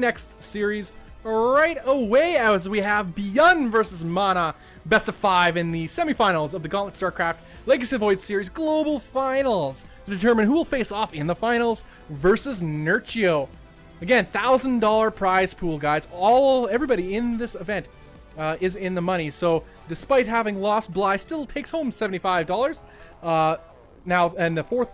next series right away, as we have Beyond versus Mana, best of 5 in the semifinals of the Gauntlet StarCraft Legacy of the Void Series Global Finals to determine who will face off in the finals versus Nerchio. Again, $1,000 prize pool, guys. Everybody in this event is in the money. So despite having lost, Bly still takes home $75. Now, and the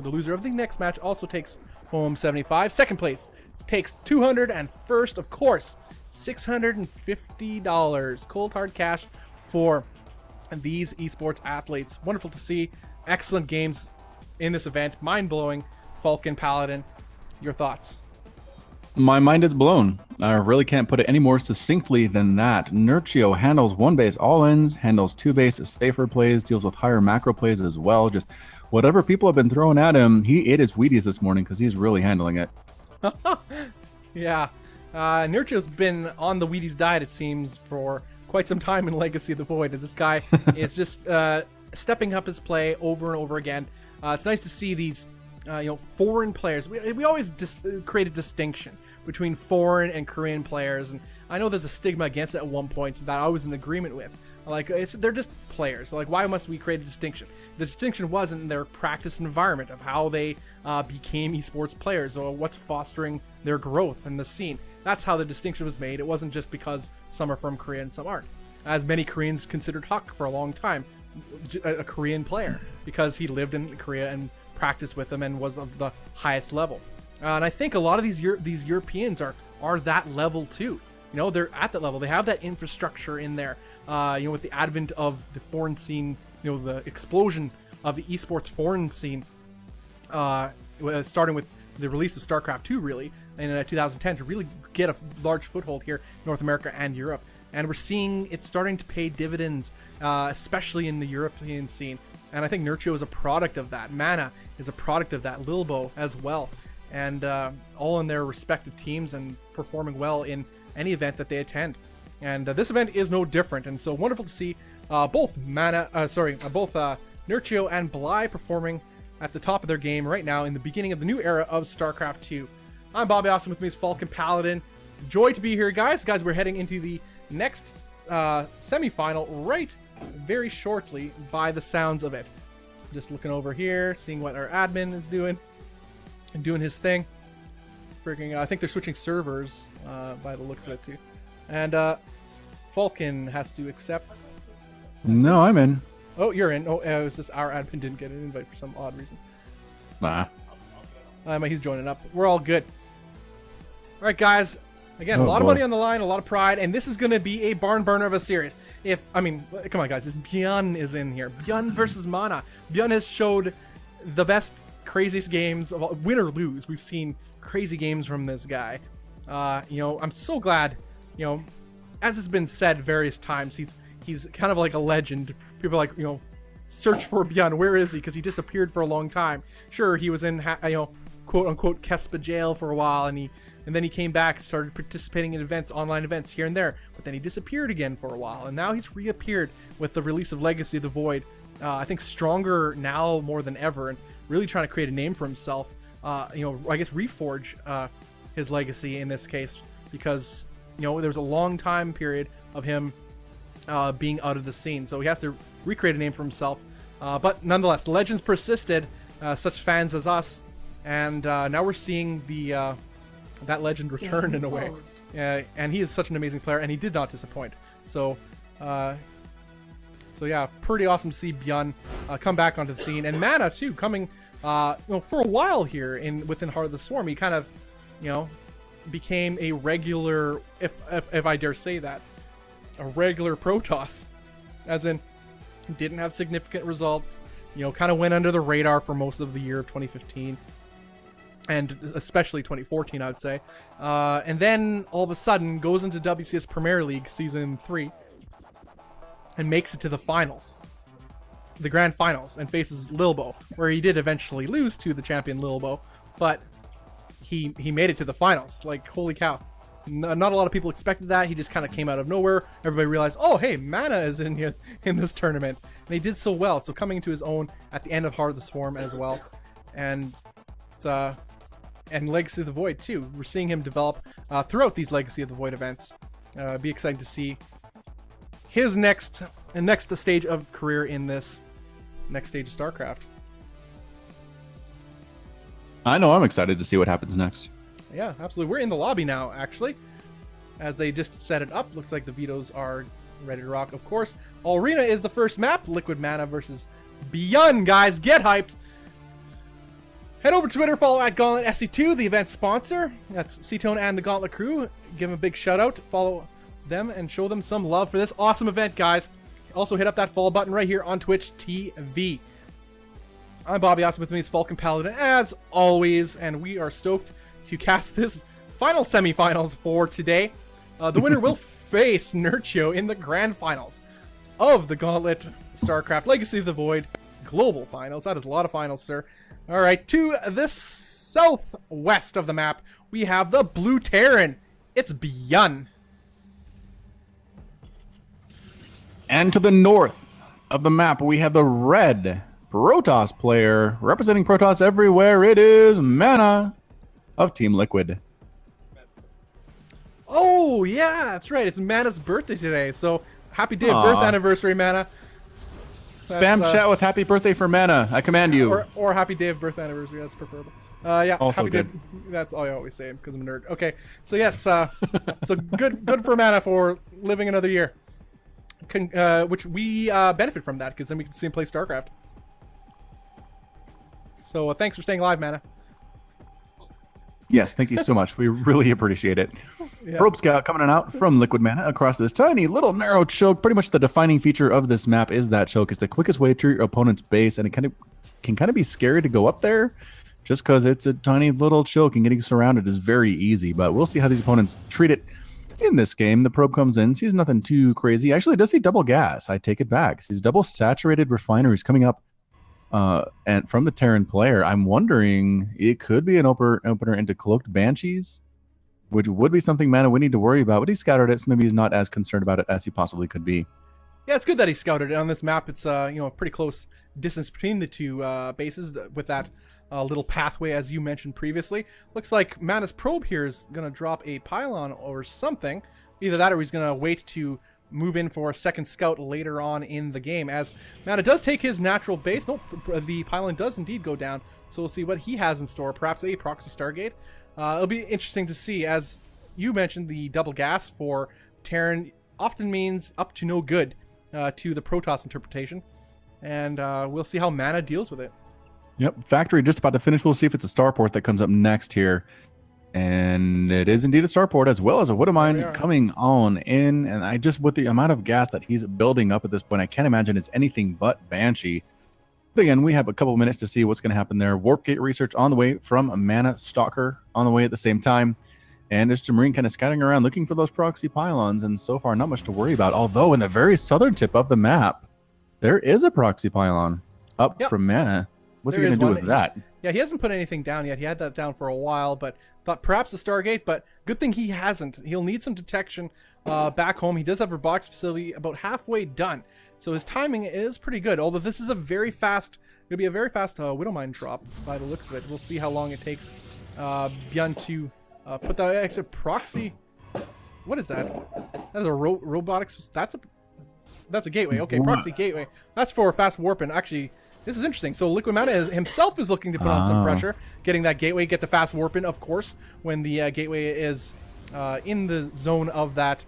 loser of the next match also takes home 75. Second place takes 200, and first, of course, $650 cold hard cash for these esports athletes. Wonderful to see. Excellent games in this event. Mind-blowing. Falcon, Paladin, your thoughts? My mind is blown. I really can't put it any more succinctly than that. Nerchio handles 1 base all-ins, handles 2 base safer plays, deals with higher macro plays as well. Just whatever people have been throwing at him, he ate his Wheaties this morning because he's really handling it. Yeah. Nerchio's been on the Wheaties diet, it seems, for quite some time in Legacy of the Void. As this guy is just stepping up his play over and over again. It's nice to see these foreign players. We always create a distinction between foreign and Korean players, and I know there's a stigma against it at one point that I was in agreement with. Like, they're just players. Like, why must we create a distinction? The distinction wasn't in their practice environment of how they became esports players, or what's fostering their growth in the scene. That's how the distinction was made. It wasn't just because some are from Korea and some aren't. As many Koreans considered Huck for a long time a Korean player because he lived in Korea and practiced with them and was of the highest level. And I think a lot of these Europeans are that level too. They're at that level. They have that infrastructure in there. With the advent of the foreign scene, the explosion of the esports foreign scene, starting with the release of StarCraft 2, really, in 2010, to really get a large foothold here in North America and Europe. And we're seeing it starting to pay dividends, especially in the European scene. And I think Nerchio is a product of that. Mana is a product of that. Lilbo as well. And all in their respective teams and performing well in any event that they attend. And this event is no different. And so wonderful to see both Nerchio and Bly performing at the top of their game right now in the beginning of the new era of StarCraft 2. I'm Bobby Awesome, with me is Falcon Paladin. Joy to be here, guys. Guys, we're heading into the next semi-final right very shortly by the sounds of it. Just looking over here, seeing what our admin is doing and doing his thing. Freaking, I think they're switching servers by the looks of it too. And Falcon has to accept. No, I'm in. Oh, you're in. Oh, it was just our admin didn't get an invite for some odd reason. Nah. He's joining up. We're all good. All right, guys. Again, a lot of money on the line, a lot of pride, and this is going to be a barn burner of a series. Come on, guys. Bjorn is in here. Bjorn versus Mana. Bjorn has showed the best, craziest games, win or lose. We've seen crazy games from this guy. I'm so glad, as has been said various times, he's kind of like a legend. People are like, search for Bjorn. Where is he? Because he disappeared for a long time. Sure, he was in, quote unquote, Kespa jail for a while, and then he came back, started participating in events, online events here and there, but then he disappeared again for a while, and now he's reappeared with the release of Legacy of the Void. I think stronger now more than ever, and really trying to create a name for himself. I guess reforge his legacy in this case, because there was a long time period of him being out of the scene, so he has to recreate a name for himself. But nonetheless, legends persisted, such fans as us, and now we're seeing that legend return in a way. And he is such an amazing player, and he did not disappoint. So yeah, pretty awesome to see Bjorn come back onto the scene, and Mana too, coming for a while here within Heart of the Swarm. He kind of became a regular, if I dare say that, a regular Protoss, as in didn't have significant results, kind of went under the radar for most of the year of 2015 and especially 2014, I would say, and then all of a sudden goes into WCS Premier League Season 3 and makes it to the finals, the grand finals, and faces Lilbo, where he did eventually lose to the champion Lilbo, but he made it to the finals. Like, holy cow. Not a lot of people expected that. He just kind of came out of nowhere. Everybody realized, oh, hey, Mana is in here in this tournament. And he did so well. So coming into his own at the end of Heart of the Swarm as well. And it's and Legacy of the Void too. We're seeing him develop throughout these Legacy of the Void events. Be exciting to see his next stage of career in this next stage of StarCraft. I know I'm excited to see what happens next. Yeah, absolutely. We're in the lobby now, actually, as they just set it up. Looks like the vetoes are ready to rock. Of course, Arena is the first map. Liquid Mana versus Beyond, guys. Get hyped. Head over to Twitter, follow at Gauntlet SC2, the event sponsor. That's Cetone and the Gauntlet crew. Give them a big shout out. Follow them and show them some love for this awesome event, guys. Also hit up that follow button right here on Twitch TV. I'm Bobby Awesome, with me is Falcon Paladin as always, and we are stoked to cast this final semifinals for today. The winner will face Nurchio in the grand finals of the Gauntlet StarCraft Legacy of the Void Global Finals. That is a lot of finals, sir. All right, to the southwest of the map, we have the Blue Terran. It's Beyond. And to the north of the map, we have the red Protoss player. Representing Protoss everywhere, it is Mana of Team Liquid. Oh, yeah, that's right. It's Mana's birthday today, so happy day of birth anniversary, Mana. Spam chat with happy birthday for Mana. I command you. Or happy day of birth anniversary. That's preferable. Yeah. Also happy good. Day, that's all I always say because I'm a nerd. Okay. So yes. So good for Mana for living another year. Which we benefit from that because then we can see him play StarCraft. So thanks for staying alive, Mana. Yes, thank you so much. We really appreciate it. Yeah. Probe Scout coming out from Liquid Mana across this tiny little narrow choke. Pretty much the defining feature of this map is that choke. It's the quickest way to your opponent's base, and it can kind of be scary to go up there just because it's a tiny little choke and getting surrounded is very easy. But we'll see how these opponents treat it in this game. The probe comes in, sees nothing too crazy. Actually, it does see double gas. I take it back. Sees double saturated refineries coming up. And from the Terran player, I'm wondering it could be an opener into Cloaked Banshees, which would be something Mana would need to worry about. But he scouted it, so maybe he's not as concerned about it as he possibly could be. Yeah, it's good that he scouted it on this map. It's a pretty close distance between the two bases with that little pathway, as you mentioned previously. Looks like Mana's probe here is gonna drop a pylon or something. Either that, or he's gonna wait to move in for a second scout later on in the game, as Mana does take his natural base. Nope, the pylon does indeed go down, so we'll see what he has in store. Perhaps a proxy Stargate. It'll be interesting to see. As you mentioned, the double gas for Terran often means up to no good to the Protoss interpretation, and we'll see how Mana deals with it. Yep, factory just about to finish. We'll see if it's a starport that comes up next here. And it is indeed a starport, as well as a Widow Mine coming on in. And I just, with the amount of gas that he's building up at this point, I can't imagine it's anything but Banshee. But again, we have a couple minutes to see what's going to happen there. Warp Gate research on the way from Mana Stalker on the way at the same time. And just a Marine kind of scouting around looking for those proxy pylons. And so far, not much to worry about. Although in the very southern tip of the map, there is a proxy pylon up from Mana. What's he going to do with that? Yeah, he hasn't put anything down yet. He had that down for a while, but thought perhaps a Stargate, but good thing he hasn't. He'll need some detection back home. He does have a robotics facility about halfway done, so his timing is pretty good. Although this is it'll be a very fast Widow Mine drop by the looks of it. We'll see how long it takes Beyond to put that extra proxy. What is that? That's a robotics. That's a gateway. Okay, proxy gateway. That's for fast warping. Actually, this is interesting. So Liquid Mana himself is looking to put on some pressure, getting that gateway, get the fast warp in, of course, when the gateway is in the zone of that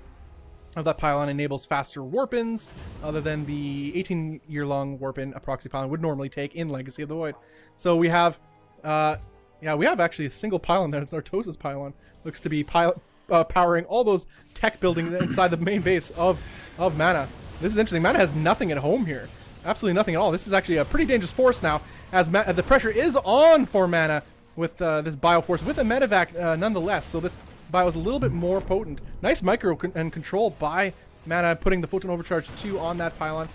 pylon, enables faster warp-ins, other than the 18-year-long warp-in a proxy pylon would normally take in Legacy of the Void. So we have, we have actually a single pylon there. It's Nartosa's pylon. Looks to be powering all those tech buildings inside the main base of Mana. This is interesting. Mana has nothing at home here. Absolutely nothing at all. This is actually a pretty dangerous force now, as the pressure is on for Mana with this Bioforce, with a Medivac nonetheless. So this Bio is a little bit more potent. Nice micro and control by Mana, putting the Photon Overcharge 2 on that pylon,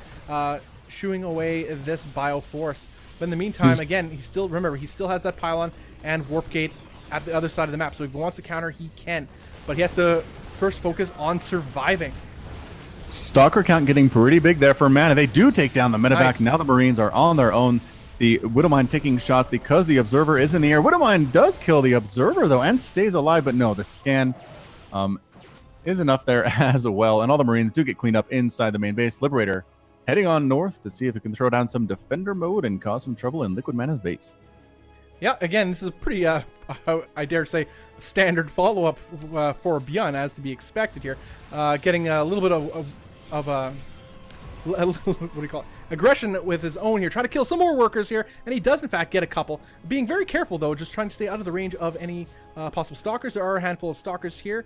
shooing away this Bioforce. But in the meantime, again, he still has that pylon and Warp Gate at the other side of the map. So if he wants to counter, he can. But he has to first focus on surviving. Stalker count getting pretty big there for Mana. They do take down the Medivac. Nice. Now the Marines are on their own. The Widowmine taking shots because the Observer is in the air. Widowmine does kill the Observer, though, and stays alive, but no, the scan is enough there as well. And all the Marines do get cleaned up inside the main base. Liberator heading on north to see if it can throw down some Defender mode and cause some trouble in Liquid Mana's base. Yeah, again, this is a pretty, I dare say, standard follow-up for Beyond, as to be expected here. Getting a little bit of what do you call it? Aggression with his own here. Try to kill some more workers here, and he does, in fact, get a couple. Being very careful, though, just trying to stay out of the range of any possible stalkers. There are a handful of stalkers here.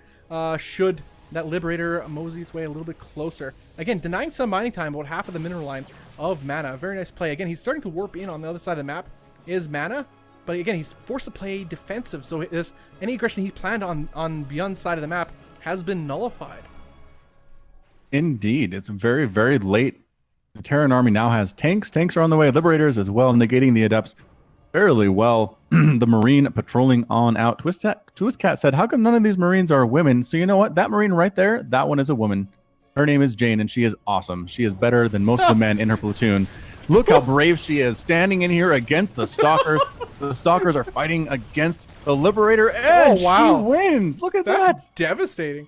Should that Liberator mosey its way a little bit closer. Again, denying some mining time, about half of the mineral line of mana. Very nice play. Again, he's starting to warp in on the other side of the map. Is mana, but again, he's forced to play defensive, so any aggression he planned on Beyond's side of the map has been nullified. Indeed. It's very, very late. The Terran army now has tanks. Tanks are on the way. Liberators as well, negating the Adepts fairly well. The Marine patrolling on out. Twistcat said, how come none of these Marines are women? So you know what? That Marine right there, that one is a woman. Her name is Jane, and she is awesome. She is better than most of the men in her platoon. Look how brave she is, standing in here against the Stalkers. The Stalkers are fighting against the Liberator, and she wins. Look at that. That's devastating.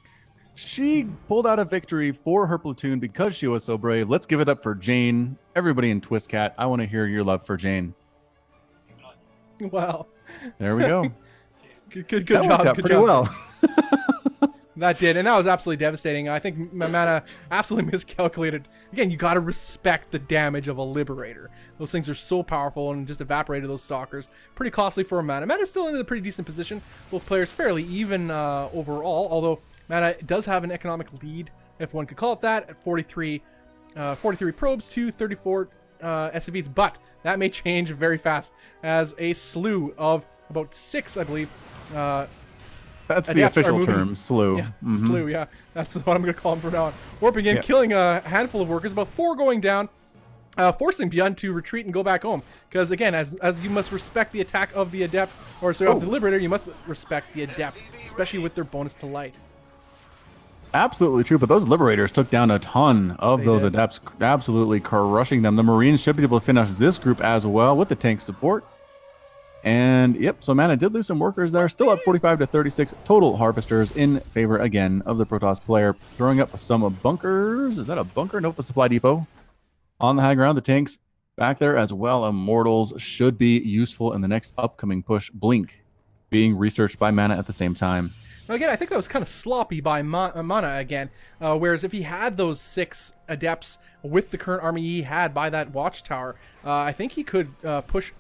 She pulled out a victory for her platoon because she was so brave. Let's give it up for Jane. Everybody in Twistcat, I want to hear your love for Jane. Wow. There we go. Good that job. Worked out good pretty job. well. That did, and that was absolutely devastating. I think mana absolutely miscalculated. Again, you got to respect the damage of a Liberator. Those things are so powerful and just evaporated those Stalkers. Pretty costly for a mana. Mana's still in a pretty decent position. Both players fairly even overall, although Mana does have an economic lead, if one could call it that, at 43 probes to 34 SCVs, but that may change very fast as a slew of about 6, I believe. That's the official term, slew. Yeah, slew, yeah. That's what I'm going to call them from now on. Warping in, killing a handful of workers, about 4 going down, forcing Beyond to retreat and go back home. Because, again, as you must respect the attack of the Adept, or sorry, of the Liberator, you must respect the Adept, especially with their bonus to light. Absolutely true, but those Liberators took down a ton of those Adepts, absolutely crushing them. The Marines should be able to finish this group as well with the tank support. And yep, so Mana did lose some workers there, still up 45 to 36 total Harvesters in favor again of the Protoss player. Throwing up some bunkers. Is that a bunker? Nope, a supply depot. On the high ground, the tanks back there as well. Immortals should be useful in the next upcoming push. Blink being researched by Mana at the same time. Now again, I think that was kind of sloppy by Mana again, whereas if he had those 6 Adepts with the current army he had by that watchtower, I think he could push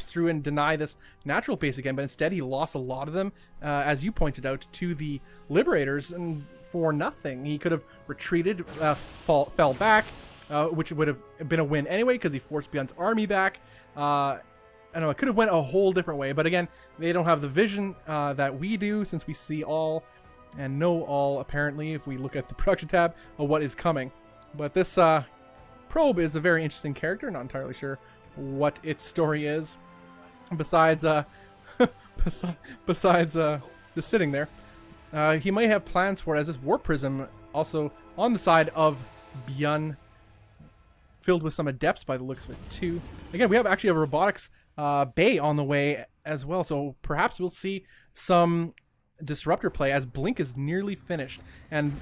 through and deny this natural base again, but instead he lost a lot of them, as you pointed out, to the Liberators, and for nothing. He could have retreated, fell back, which would have been a win anyway because he forced Beyond's army back. I know it could have went a whole different way, but again, they don't have the vision that we do, since we see all and know all, apparently, if we look at the production tab of what is coming. But this probe is a very interesting character. Not entirely sure what its story is, besides besides just sitting there. He might have plans for it, as this Warp Prism also on the side of Beyond, filled with some Adepts by the looks of it too. Again, we have actually a robotics bay on the way as well, so perhaps we'll see some Disruptor play, as Blink is nearly finished, and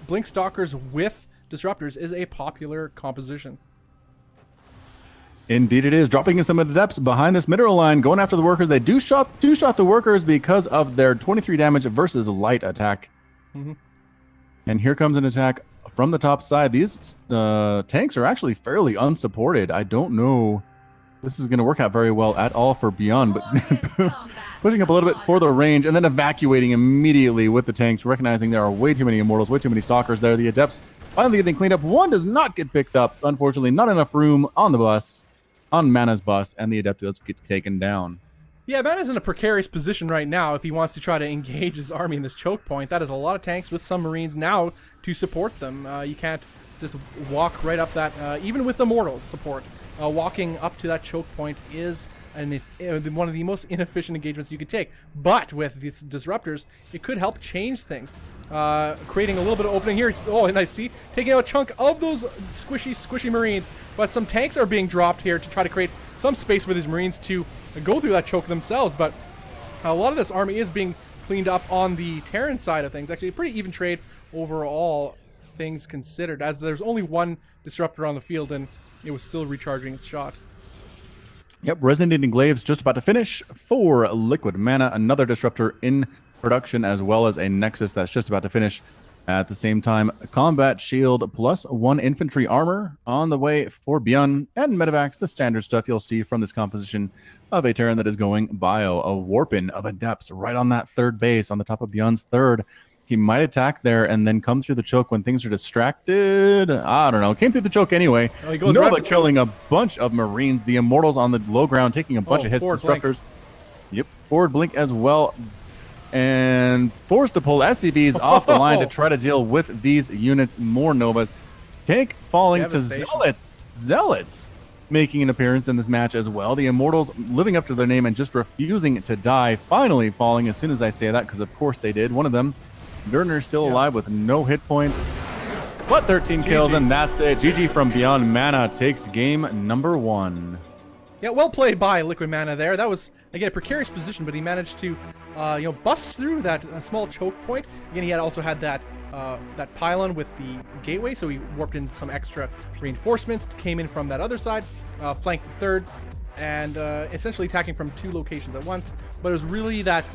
Blink Stalkers with Disruptors is a popular composition. Indeed it is. Dropping in some of the Adepts behind this mineral line, going after the workers. They do shot the workers because of their 23 damage versus light attack. And here comes an attack from the top side. These tanks are actually fairly unsupported. I don't know this is going to work out very well at all for Beyond, but pushing up a little bit for the range and then evacuating immediately with the tanks, recognizing there are way too many Immortals, way too many Stalkers there. The Adepts finally getting cleaned up. One does not get picked up. Unfortunately, not enough room on the bus, on Mana's bus, and the Adept does get taken down. Yeah, Mana's in a precarious position right now if he wants to try to engage his army in this choke point. That is a lot of tanks with some Marines now to support them. You can't just walk right up that, even with Immortals support. Walking up to that choke point is and one of the most inefficient engagements you could take. But with these disruptors, it could help change things, creating a little bit of opening here. Oh, and I see taking out a chunk of those squishy Marines, but some tanks are being dropped here to try to create some space for these Marines to go through that choke themselves. But a lot of this army is being cleaned up on the Terran side of things. Actually, a pretty even trade overall, things considered, as there's only one disruptor on the field and it was still recharging its shot. Yep, Resonating Glaives just about to finish for Liquid Mana. Another disruptor in production, as well as a Nexus that's just about to finish at the same time. Combat Shield plus 1 infantry armor on the way for Bjorn, and Medivacs, the standard stuff you'll see from this composition of a Terran that is going bio. A Warpin of Adepts right on that third base, on the top of Bjorn's third. He might attack there and then come through the choke when things are distracted. I don't know. Came through the choke anyway. Oh, he goes Nova right killing a bunch of Marines. The Immortals on the low ground taking a bunch of hits. Disruptors. Yep. Forward blink as well. And forced to pull SCVs off the line to try to deal with these units. More Novas. Tank falling to Zealots. Zealots making an appearance in this match as well. The Immortals living up to their name and just refusing to die. Finally falling as soon as I say that, because of course they did. One of them, Werner's still alive with no hit points, but 13 kills, and that's it. GG from Beyond Mana takes game number 1. Yeah, well played by Liquid Mana there. That was, again, a precarious position, but he managed to, bust through that small choke point. Again, he had also had that that pylon with the gateway, so he warped in some extra reinforcements, came in from that other side, flanked the third, and essentially attacking from 2 locations at once. But it was really that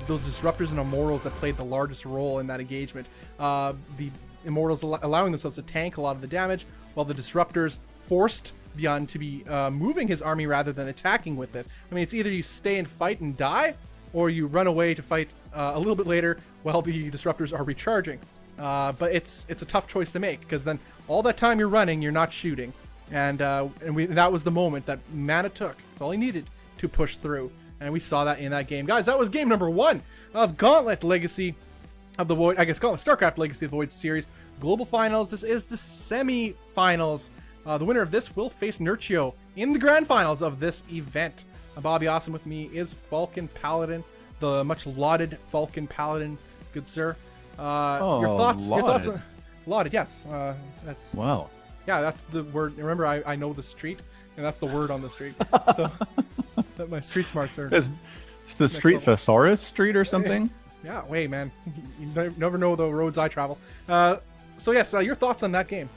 those disruptors and Immortals that played the largest role in that engagement. The Immortals allowing themselves to tank a lot of the damage, while the disruptors forced Bjorn to be moving his army rather than attacking with it. I mean, it's either you stay and fight and die, or you run away to fight a little bit later while the disruptors are recharging. But it's a tough choice to make, because then all that time you're running, you're not shooting. And that was the moment that Mana took. It's all he needed to push through. And we saw that in that game. Guys, that was game number 1 of Gauntlet Legacy of the Void. I guess Gauntlet StarCraft Legacy of the Void series. Global Finals. This is the semi-finals. The winner of this will face Nurchio in the grand finals of this event. Bobby Awesome with me is Falcon Paladin, the much lauded Falcon Paladin. Good sir. Your thoughts? Lauded. Your thoughts on lauded? Yes. That's wow. Yeah, that's the word. Remember, I know the street, and that's the word on the street. So that my street smarts are. Is the street Thesaurus Street or something? Yeah, wait, man. You never know the roads I travel. So yes, your thoughts on that game?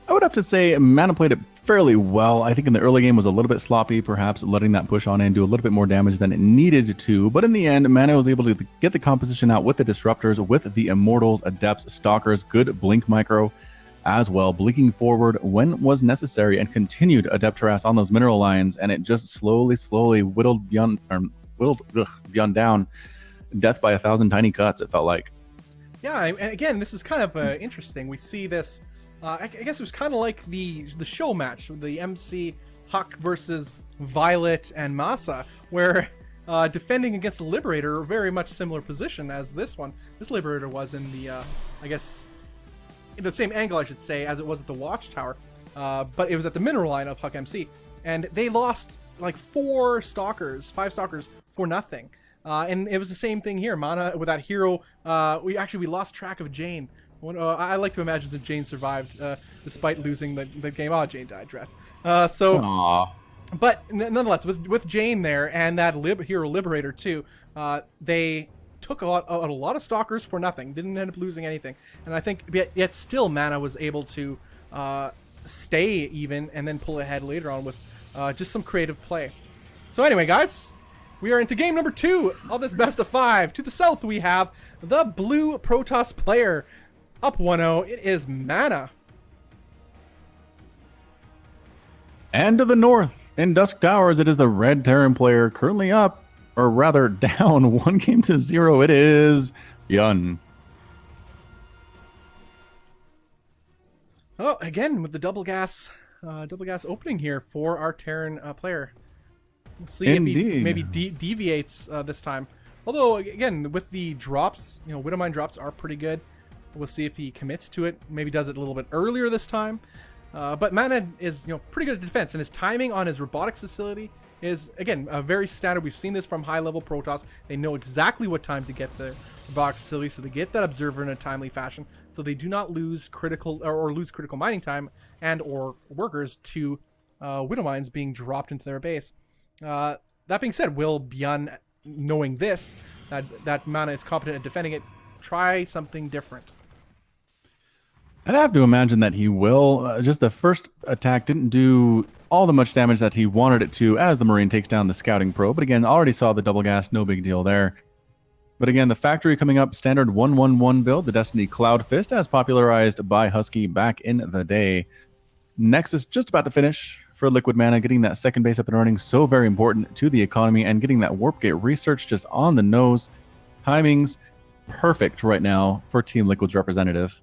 I would have to say Mana played it fairly well. I think in the early game was a little bit sloppy, perhaps letting that push on in do a little bit more damage than it needed to. But in the end, Mana was able to get the composition out with the disruptors, with the Immortals, Adepts, Stalkers, good blink micro as well, blinking forward when was necessary, and continued Adept harass on those mineral lines, and it just slowly whittled beyond down. Death by 1,000 tiny cuts, it felt like. Yeah, and again, this is kind of interesting. We see this. I guess it was kind of like the show match, the MC Huck versus Violet and Masa, where defending against the Liberator, a very much similar position as this one. This Liberator was in the, I guess, in the same angle, I should say, as it was at the Watchtower, but it was at the mineral line of Huck MC, and they lost like 5 Stalkers for nothing. And it was the same thing here. Mana with that hero. We lost track of Jane. I like to imagine that Jane survived despite losing the game. Oh, Jane died, drat. But nonetheless, with Jane there and that hero Liberator too, they took a lot of Stalkers for nothing. Didn't end up losing anything. And I think yet still Mana was able to stay even and then pull ahead later on with just some creative play. So anyway, guys, we are into game number 2 of this best of 5. To the south, we have the blue Protoss player. Up 1-0, it is Mana. And to the north, in Dusk Towers, it is the red Terran player, currently up, or rather down 1-0. It is Yun. Oh, again with the double gas opening here for our Terran player. We'll see if he maybe deviates this time. Although again, with the drops, Widowmine drops are pretty good. We'll see if he commits to it. Maybe does it a little bit earlier this time. But Mana is pretty good at defense, and his timing on his robotics facility is again very standard. We've seen this from high-level Protoss. They know exactly what time to get the robotics facility, so they get that observer in a timely fashion, so they do not lose critical mining time and or workers to Widow Mines being dropped into their base. That being said, will Bjorn, knowing this, that Mana is competent at defending it, try something different? I'd have to imagine that he will. Just the first attack didn't do all the much damage that he wanted it to as the Marine takes down the scouting probe. But again, already saw the double gas, no big deal there. But again, the factory coming up, standard 1-1-1 build, the Destiny Cloud Fist, as popularized by Husky back in the day. Nexus just about to finish for Liquid Mana, getting that second base up and running, so very important to the economy, and getting that Warp Gate research just on the nose. Timing's perfect right now for Team Liquid's representative.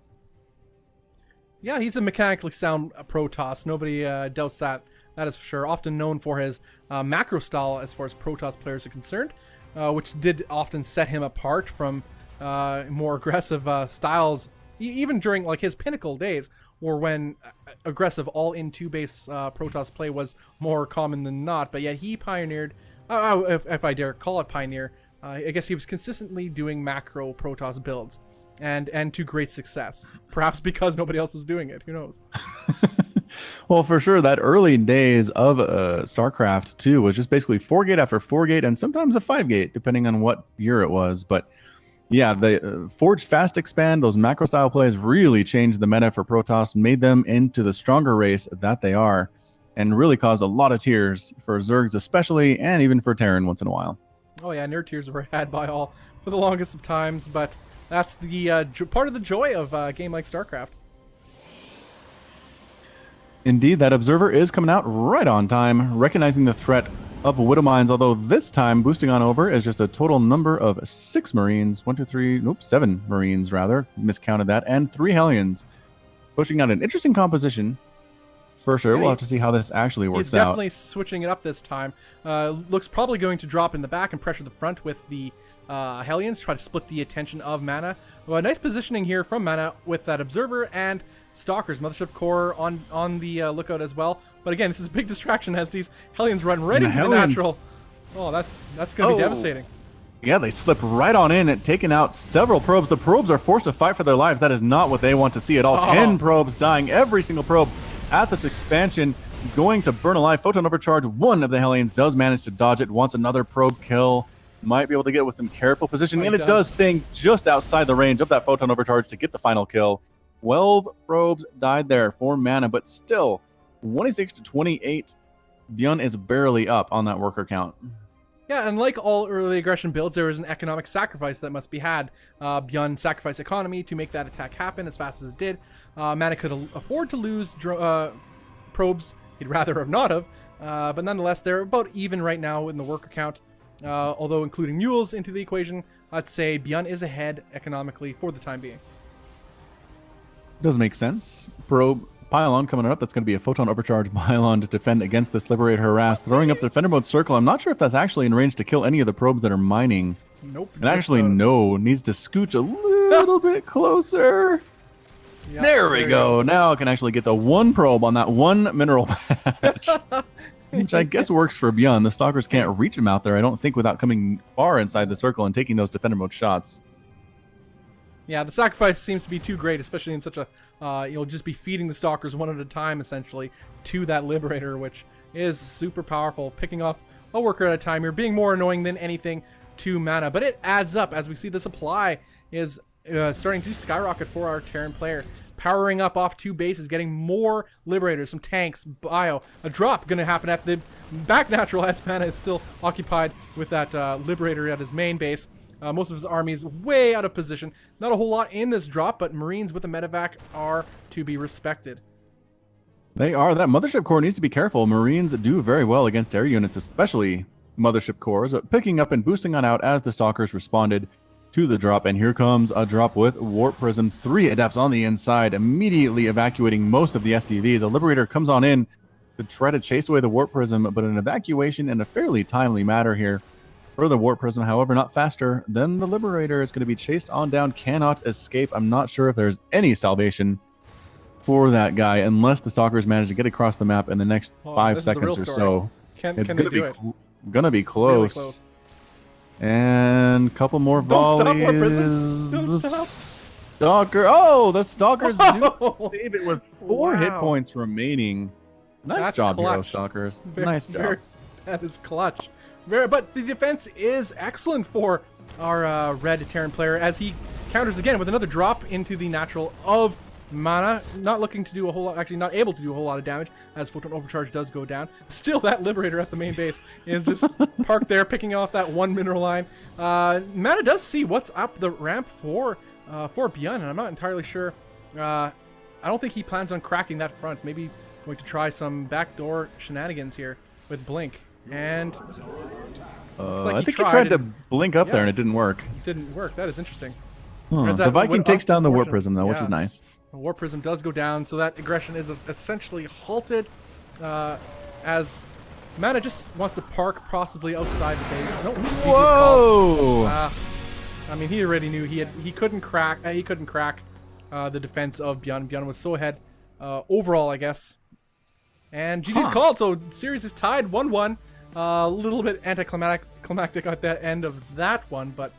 Yeah, he's a mechanically sound Protoss. Nobody doubts that. That is for sure. Often known for his macro style as far as Protoss players are concerned, which did often set him apart from more aggressive styles, even during like his pinnacle days, or when aggressive all-in two-base Protoss play was more common than not. But yet he pioneered, if I dare call it pioneer, I guess he was consistently doing macro Protoss builds. And to great success. Perhaps because nobody else was doing it. Who knows? Well, for sure, that early days of StarCraft 2 was just basically 4-gate after 4-gate, and sometimes a 5-gate, depending on what year it was. But yeah, the Forge Fast Expand, those macro-style plays really changed the meta for Protoss, made them into the stronger race that they are, and really caused a lot of tears for Zergs especially, and even for Terran once in a while. Oh yeah, nerd tears were had by all for the longest of times, but that's the part of the joy of a game like StarCraft. Indeed, that observer is coming out right on time, recognizing the threat of Widow Mines, although this time boosting on over is just a total number of 6 Marines. 7 Marines, rather. Miscounted that. And 3 Hellions. Pushing out an interesting composition. For sure. We'll have to see how this actually works out. He's definitely switching it up this time. Looks probably going to drop in the back and pressure the front with the Hellions, try to split the attention of Mana. Well, nice positioning here from Mana with that Observer and Stalkers. Mothership Core on the lookout as well. But again, this is a big distraction as these Hellions run right into the natural. Oh, that's going to be devastating. Yeah, they slip right on in and taking out several probes. The probes are forced to fight for their lives. That is not what they want to see at all. 10 probes dying, every single probe at this expansion going to burn alive. Photon overcharge. One of the Hellions does manage to dodge it. Wants another probe kill. Might be able to get it with some careful positioning. And it does sting just outside the range of that photon overcharge to get the final kill. 12 probes died there for Mana, but still 26 to 28. Bjorn is barely up on that worker count. Yeah, and like all early aggression builds, there is an economic sacrifice that must be had. Bjorn sacrificed economy to make that attack happen as fast as it did. Mana could afford to lose probes he'd rather have not have, but nonetheless, they're about even right now in the worker count. Although including mules into the equation, I'd say Bjorn is ahead economically for the time being. Does make sense. Probe pylon coming up. That's going to be a photon overcharge pylon to defend against this Liberator harass. Throwing up the defender mode circle. I'm not sure if that's actually in range to kill any of the probes that are mining. Nope. And actually, no. Needs to scooch a little bit closer. Yep, there we go. Now I can actually get the one probe on that one mineral patch. Which I guess works for Bjorn. The Stalkers can't reach him out there, I don't think, without coming far inside the circle and taking those defender mode shots. Yeah, the sacrifice seems to be too great, especially in such a, you'll just be feeding the Stalkers one at a time, essentially, to that Liberator, which is super powerful. Picking off a worker at a time, you're being more annoying than anything to Mana. But it adds up as we see the supply is starting to skyrocket for our Terran player. Powering up off 2 bases, getting more Liberators, some tanks, bio. A drop going to happen at the back natural as Mana is still occupied with that Liberator at his main base. Most of his army is way out of position. Not a whole lot in this drop, but Marines with a medevac are to be respected. They are. That Mothership Core needs to be careful. Marines do very well against air units, especially Mothership Cores, picking up and boosting on out as the Stalkers responded to the drop. And here comes a drop with Warp Prism. 3 adepts on the inside, immediately evacuating most of the SCVs. A Liberator comes on in to try to chase away the Warp Prism, but an evacuation in a fairly timely matter here. For the Warp Prism, however, not faster than the Liberator. It's going to be chased on down, cannot escape. I'm not sure if there's any salvation for that guy unless the Stalkers manage to get across the map in the next 5 this is the real seconds or story. so. Can It's they gonna do be it? gonna be close. Really close. And a couple more Don't stop, War volleys. Prison. Don't The stop. Stalker. Oh, the Stalkers do Oh, save it with 4 hit wow. points remaining. Nice That's job, Hero clutch. Stalkers. Very, Nice job. that is clutch. But the defense is excellent for our red Terran player as he counters again with another drop into the natural of mana. Not looking to do a whole lot, actually not able to do a whole lot of damage as Photon Overcharge does go down. Still, that Liberator at the main base is just parked there picking off that 1 mineral line. Mana does see what's up the ramp for Beyond, and I'm not entirely sure. I don't think he plans on cracking that front. Maybe going to try some backdoor shenanigans here with Blink. And looks like I think he tried to blink up there and it didn't work. It didn't work. That is interesting. The Viking takes down the Warp unfortunate- Prism though, which yeah. is nice. The Warp Prism does go down, so that aggression is essentially halted as Mana just wants to park possibly outside the base. No, GG's called. Whoa! I mean, he already knew he couldn't crack. He couldn't crack the defense of Beyond. Beyond was so ahead overall, I guess. And GG's called, so series is tied 1-1. A little bit anticlimactic at that end of that one, but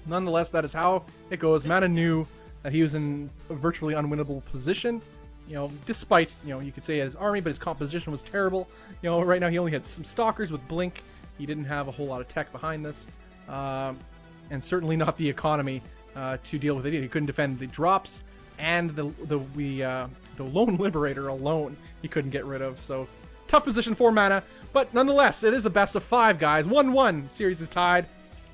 nonetheless, that is how it goes. Mana knew that he was in a virtually unwinnable position. You know, despite, you know, you could say his army, but his composition was terrible. You know, right now he only had some Stalkers with Blink. He didn't have a whole lot of tech behind this. And certainly not the economy to deal with it. He couldn't defend the drops and the Lone Liberator alone he couldn't get rid of. So tough position for Mana, but nonetheless, it is a best of 5, guys. 1-1. Series is tied.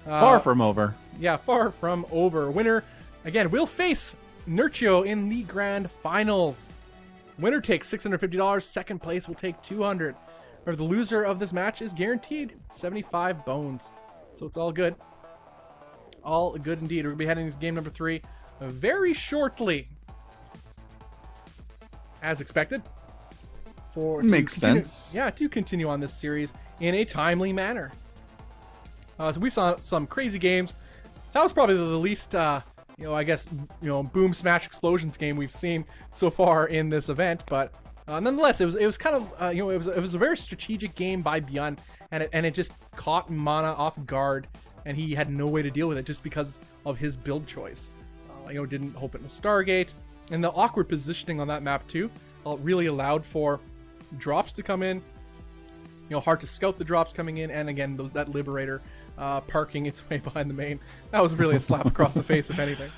Far from over. Yeah, far from over. Winner, again, will face Nurcio in the grand finals. Winner takes $650. Second place will take $200. Or the loser of this match is guaranteed 75 bones. So it's all good. All good indeed. We're going to be heading to game number 3 very shortly. As expected. Makes sense. Yeah, to continue on this series in a timely manner. So we saw some crazy games. That was probably the least, I guess, boom smash explosions game we've seen so far in this event. But nonetheless, it was kind of, it was a very strategic game by Beyond, and it just caught Mana off guard, and he had no way to deal with it just because of his build choice. Didn't open a Stargate, and the awkward positioning on that map too really allowed for drops to come in. Hard to scout the drops coming in, and again that Liberator parking its way behind the main. That was really a slap across the face, if anything.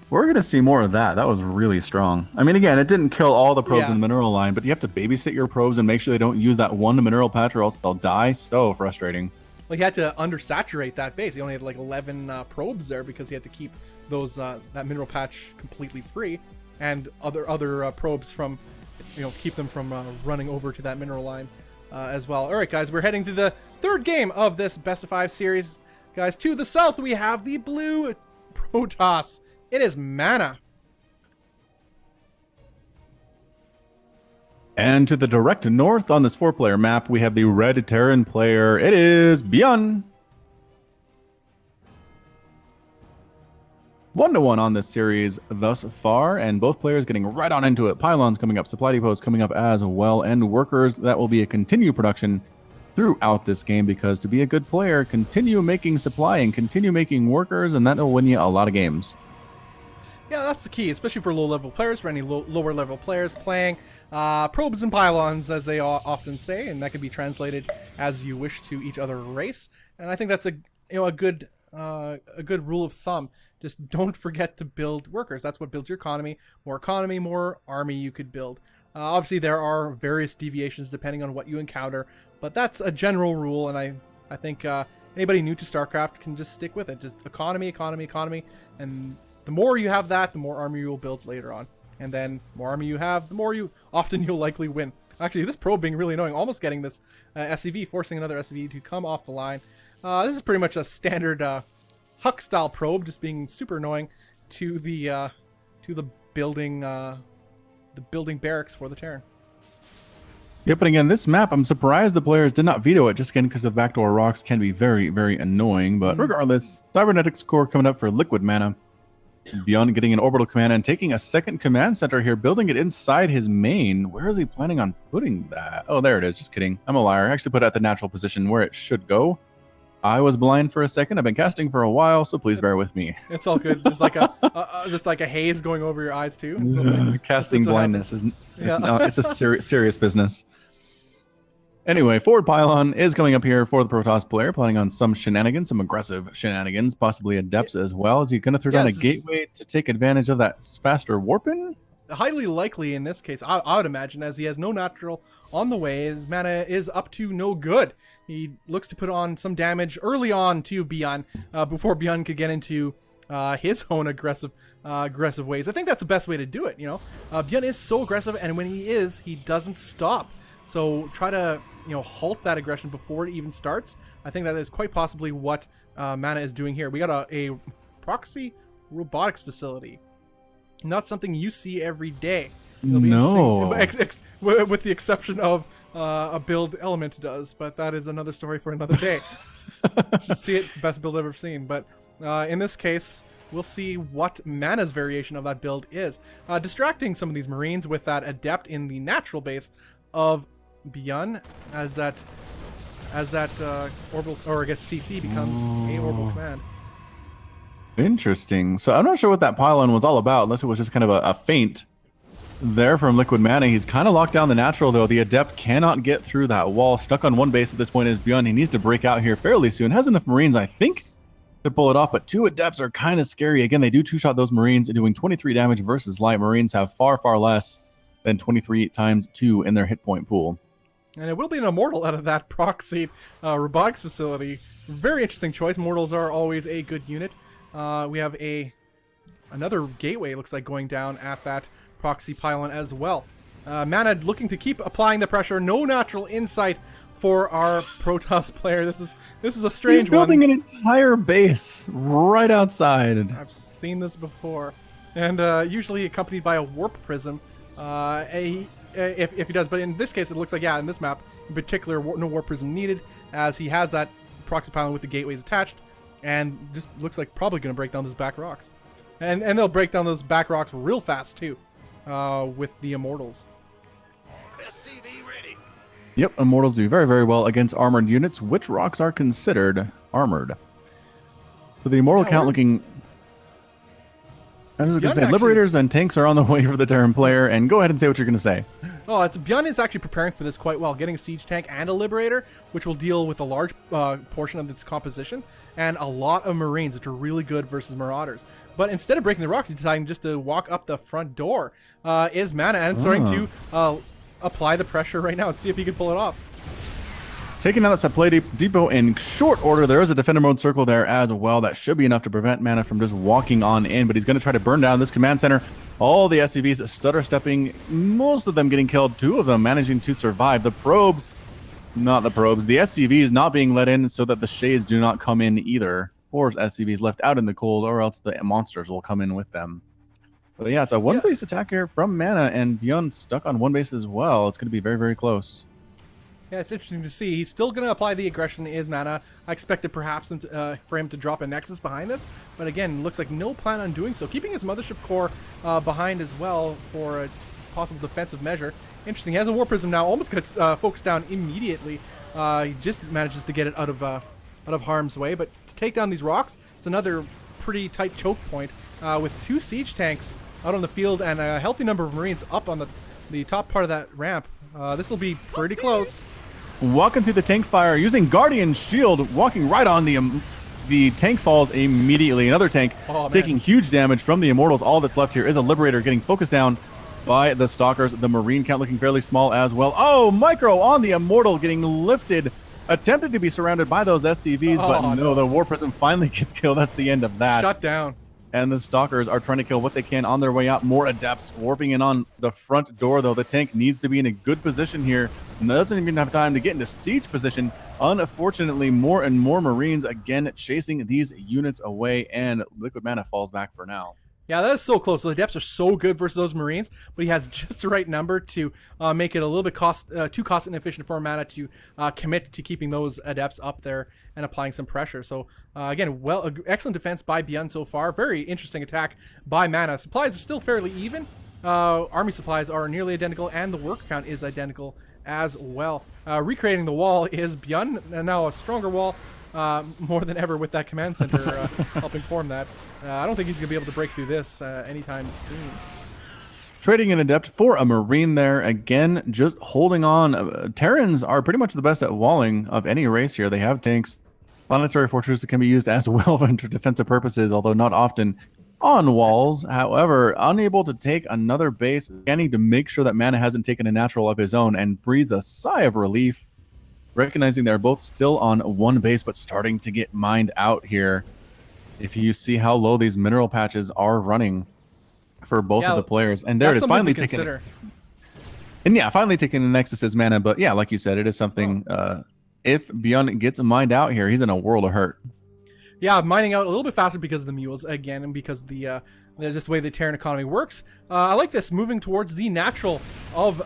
We're going to see more of that. That was really strong. I mean, again, it didn't kill all the probes Yeah. in the mineral line, but you have to babysit your probes and make sure they don't use that one mineral patch or else they'll die. So frustrating. Well, he had to undersaturate that base. He only had like 11 probes there because he had to keep those that mineral patch completely free, and other probes from, keep them from running over to that mineral line as well. All right, guys, we're heading to the third game of this best of 5 series. Guys, to the south we have the blue Protoss. It is Mana. And to the direct north on this 4-player map, we have the red Terran player. It is Beyond. 1-1 on this series thus far, and both players getting right on into it. Pylons coming up, supply depots coming up as well, and workers. That will be a continued production throughout this game, because to be a good player, continue making supply and continue making workers, and that will win you a lot of games. Yeah, that's the key, especially for low-level players, for any lower-level players playing probes and pylons, as they often say, and that can be translated as you wish to each other race. And I think that's a good rule of thumb. Just don't forget to build workers. That's what builds your economy. More army you could build. Obviously, there are various deviations depending on what you encounter, but that's a general rule, and I think anybody new to StarCraft can just stick with it. Just economy, and the more you have that, the more army you will build later on. And then the more army you have, the more often you'll likely win. Actually, this probe being really annoying, almost getting this SCV, forcing another SCV to come off the line. This is pretty much a standard Huck-style probe, just being super annoying to the building barracks for the Terran. Yep, but again, this map, I'm surprised the players did not veto it, just again because the backdoor rocks can be very, very annoying. But regardless, Cybernetics Core coming up for Liquid Mana. Beyond getting an orbital command and taking a second command center here, building it inside his main. Where is he planning on putting that? Oh, there it is. Just kidding. I'm a liar. I actually put it at the natural position where it should go. I was blind for a second. I've been casting for a while, so please bear with me. It's all good. There's like a haze going over your eyes too. Casting blindness is it's a serious business. Anyway, forward pylon is coming up here for the Protoss player, planning on some shenanigans, some aggressive shenanigans, possibly adepts as well. Is he going to throw down a gateway to take advantage of that faster warping? Highly likely in this case, I would imagine, as he has no natural on the way. His mana is up to no good. He looks to put on some damage early on to Beyond before Beyond could get into his own aggressive ways. I think that's the best way to do it. Beyond is so aggressive, and when he doesn't stop. So try to halt that aggression before it even starts. I think that is quite possibly what Mana is doing here. We got a proxy robotics facility. Not something you see every day. No. With the exception of a build Element does, but that is another story for another day. Just see it, best build I've ever seen. But in this case, we'll see what Mana's variation of that build is. Distracting some of these Marines with that Adept in the natural base of Beyond as that orbital, or I guess CC becomes a orbital command. Interesting. So I'm not sure what that pylon was all about, unless it was just kind of a feint there from Liquid Mana. He's kind of locked down the natural, though. The Adept cannot get through that wall. Stuck on one base at this point is Beyond. He needs to break out here fairly soon. Has enough Marines, I think, to pull it off, but two Adepts are kind of scary. Again, they do two-shot those Marines, doing 23 damage versus light. Marines have far, far less than 23 times 2 in their hit point pool. And it will be an Immortal out of that proxy robotics facility. Very interesting choice. Immortals are always a good unit. We have another gateway, looks like, going down at that proxy pylon as well. Mana looking to keep applying the pressure. No natural insight for our Protoss player. This is a strange one. He's building an entire base right outside. I've seen this before, and usually accompanied by a warp prism. If he does, but in this case, it looks like, in this map in particular, no warp prism needed, as he has that proxy pylon with the gateways attached, and just looks like probably going to break down those back rocks, and they'll break down those back rocks real fast too, with the Immortals. SCV ready. Yep, Immortals do very, very well against armored units. Which rocks are considered armored? For the Immortal count looking... I was going to say, Liberators and Tanks are on the way for the Terran player, and go ahead and say what you're going to say. Oh, Beyond is actually preparing for this quite well, getting a Siege Tank and a Liberator, which will deal with a large portion of its composition, and a lot of Marines, which are really good versus Marauders. But instead of breaking the rocks, he's deciding just to walk up the front door. Is Mana, and starting to apply the pressure right now and see if he can pull it off. Taking out that supply depot in short order. There is a defender mode circle there as well. That should be enough to prevent Mana from just walking on in, but he's going to try to burn down this command center. All the SCVs stutter stepping, most of them getting killed, 2 of them managing to survive. The probes, not the probes, the SCVs not being let in so that the shades do not come in either, or SCVs left out in the cold, or else the monsters will come in with them. But yeah, it's a one-base attack here from Mana, and Beyond stuck on one base as well. It's going to be very, very close. Yeah, it's interesting to see. He's still going to apply the aggression is Mana. I expected perhaps for him to drop a Nexus behind this, but again, looks like no plan on doing so. Keeping his Mothership Core behind as well for a possible defensive measure. Interesting. He has a War Prism now. Almost gets focused down immediately. He just manages to get it out of harm's way, but to take down these rocks, it's another pretty tight choke point with 2 Siege Tanks out on the field and a healthy number of Marines up on the top part of that ramp. This will be pretty close. Walking through the tank fire, using Guardian Shield, walking right on the tank falls immediately. Another tank taking huge damage from the Immortals. All that's left here is a Liberator getting focused down by the Stalkers. The Marine count looking fairly small as well. Oh, Micro on the Immortal getting lifted. Attempted to be surrounded by those SCVs, but no, the War Prism finally gets killed. That's the end of that. Shut down. And the Stalkers are trying to kill what they can on their way out. More Adepts warping in on the front door, though. The tank needs to be in a good position here. And doesn't even have time to get into siege position. Unfortunately, more and more Marines, again, chasing these units away. And Liquid Mana falls back for now. Yeah, that is so close. The Adepts are so good versus those Marines, but he has just the right number to make it a little bit too cost inefficient for Mana to commit to keeping those Adepts up there and applying some pressure. So again, excellent defense by Bjorn so far. Very interesting attack by Mana. Supplies are still fairly even. Army supplies are nearly identical, and the worker count is identical as well. Recreating the wall is Bjorn, and now a stronger wall. More than ever with that command center helping form that. I don't think he's going to be able to break through this anytime soon. Trading an Adept for a Marine there. Again, just holding on. Terrans are pretty much the best at walling of any race here. They have tanks. Planetary Fortress can be used as well for defensive purposes, although not often on walls. However, unable to take another base, scanning to make sure that Mana hasn't taken a natural of his own, and breathes a sigh of relief, recognizing they're both still on one base, but starting to get mined out here. If you see how low these mineral patches are running for both of the players. And there it is, finally taking it. And yeah, finally taking the Nexus's mana. But yeah, like you said, it is something, if Bjorn gets mined out here, he's in a world of hurt. Yeah, mining out a little bit faster because of the mules, again, and because of the just the way the Terran economy works. I like this, moving towards the natural of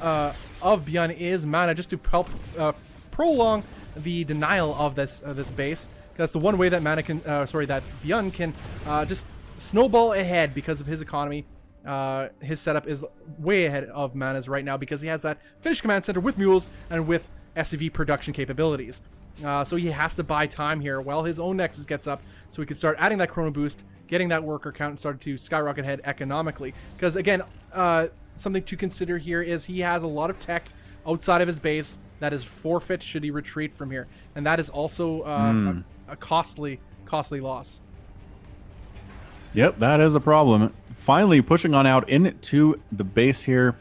Bjorn is Mana, just to help prolong the denial of this base, because the one way that Mana can, that Bjorn can just snowball ahead because of his economy. His setup is way ahead of Mana's right now because he has that finished command center with mules and with SCV production capabilities. So he has to buy time here while his own Nexus gets up, so he can start adding that chrono boost, getting that worker count, and start to skyrocket ahead economically. Because again, something to consider here is he has a lot of tech outside of his base that is forfeit should he retreat from here, and that is also a costly loss. Yep, that is a problem. Finally pushing on out into the base here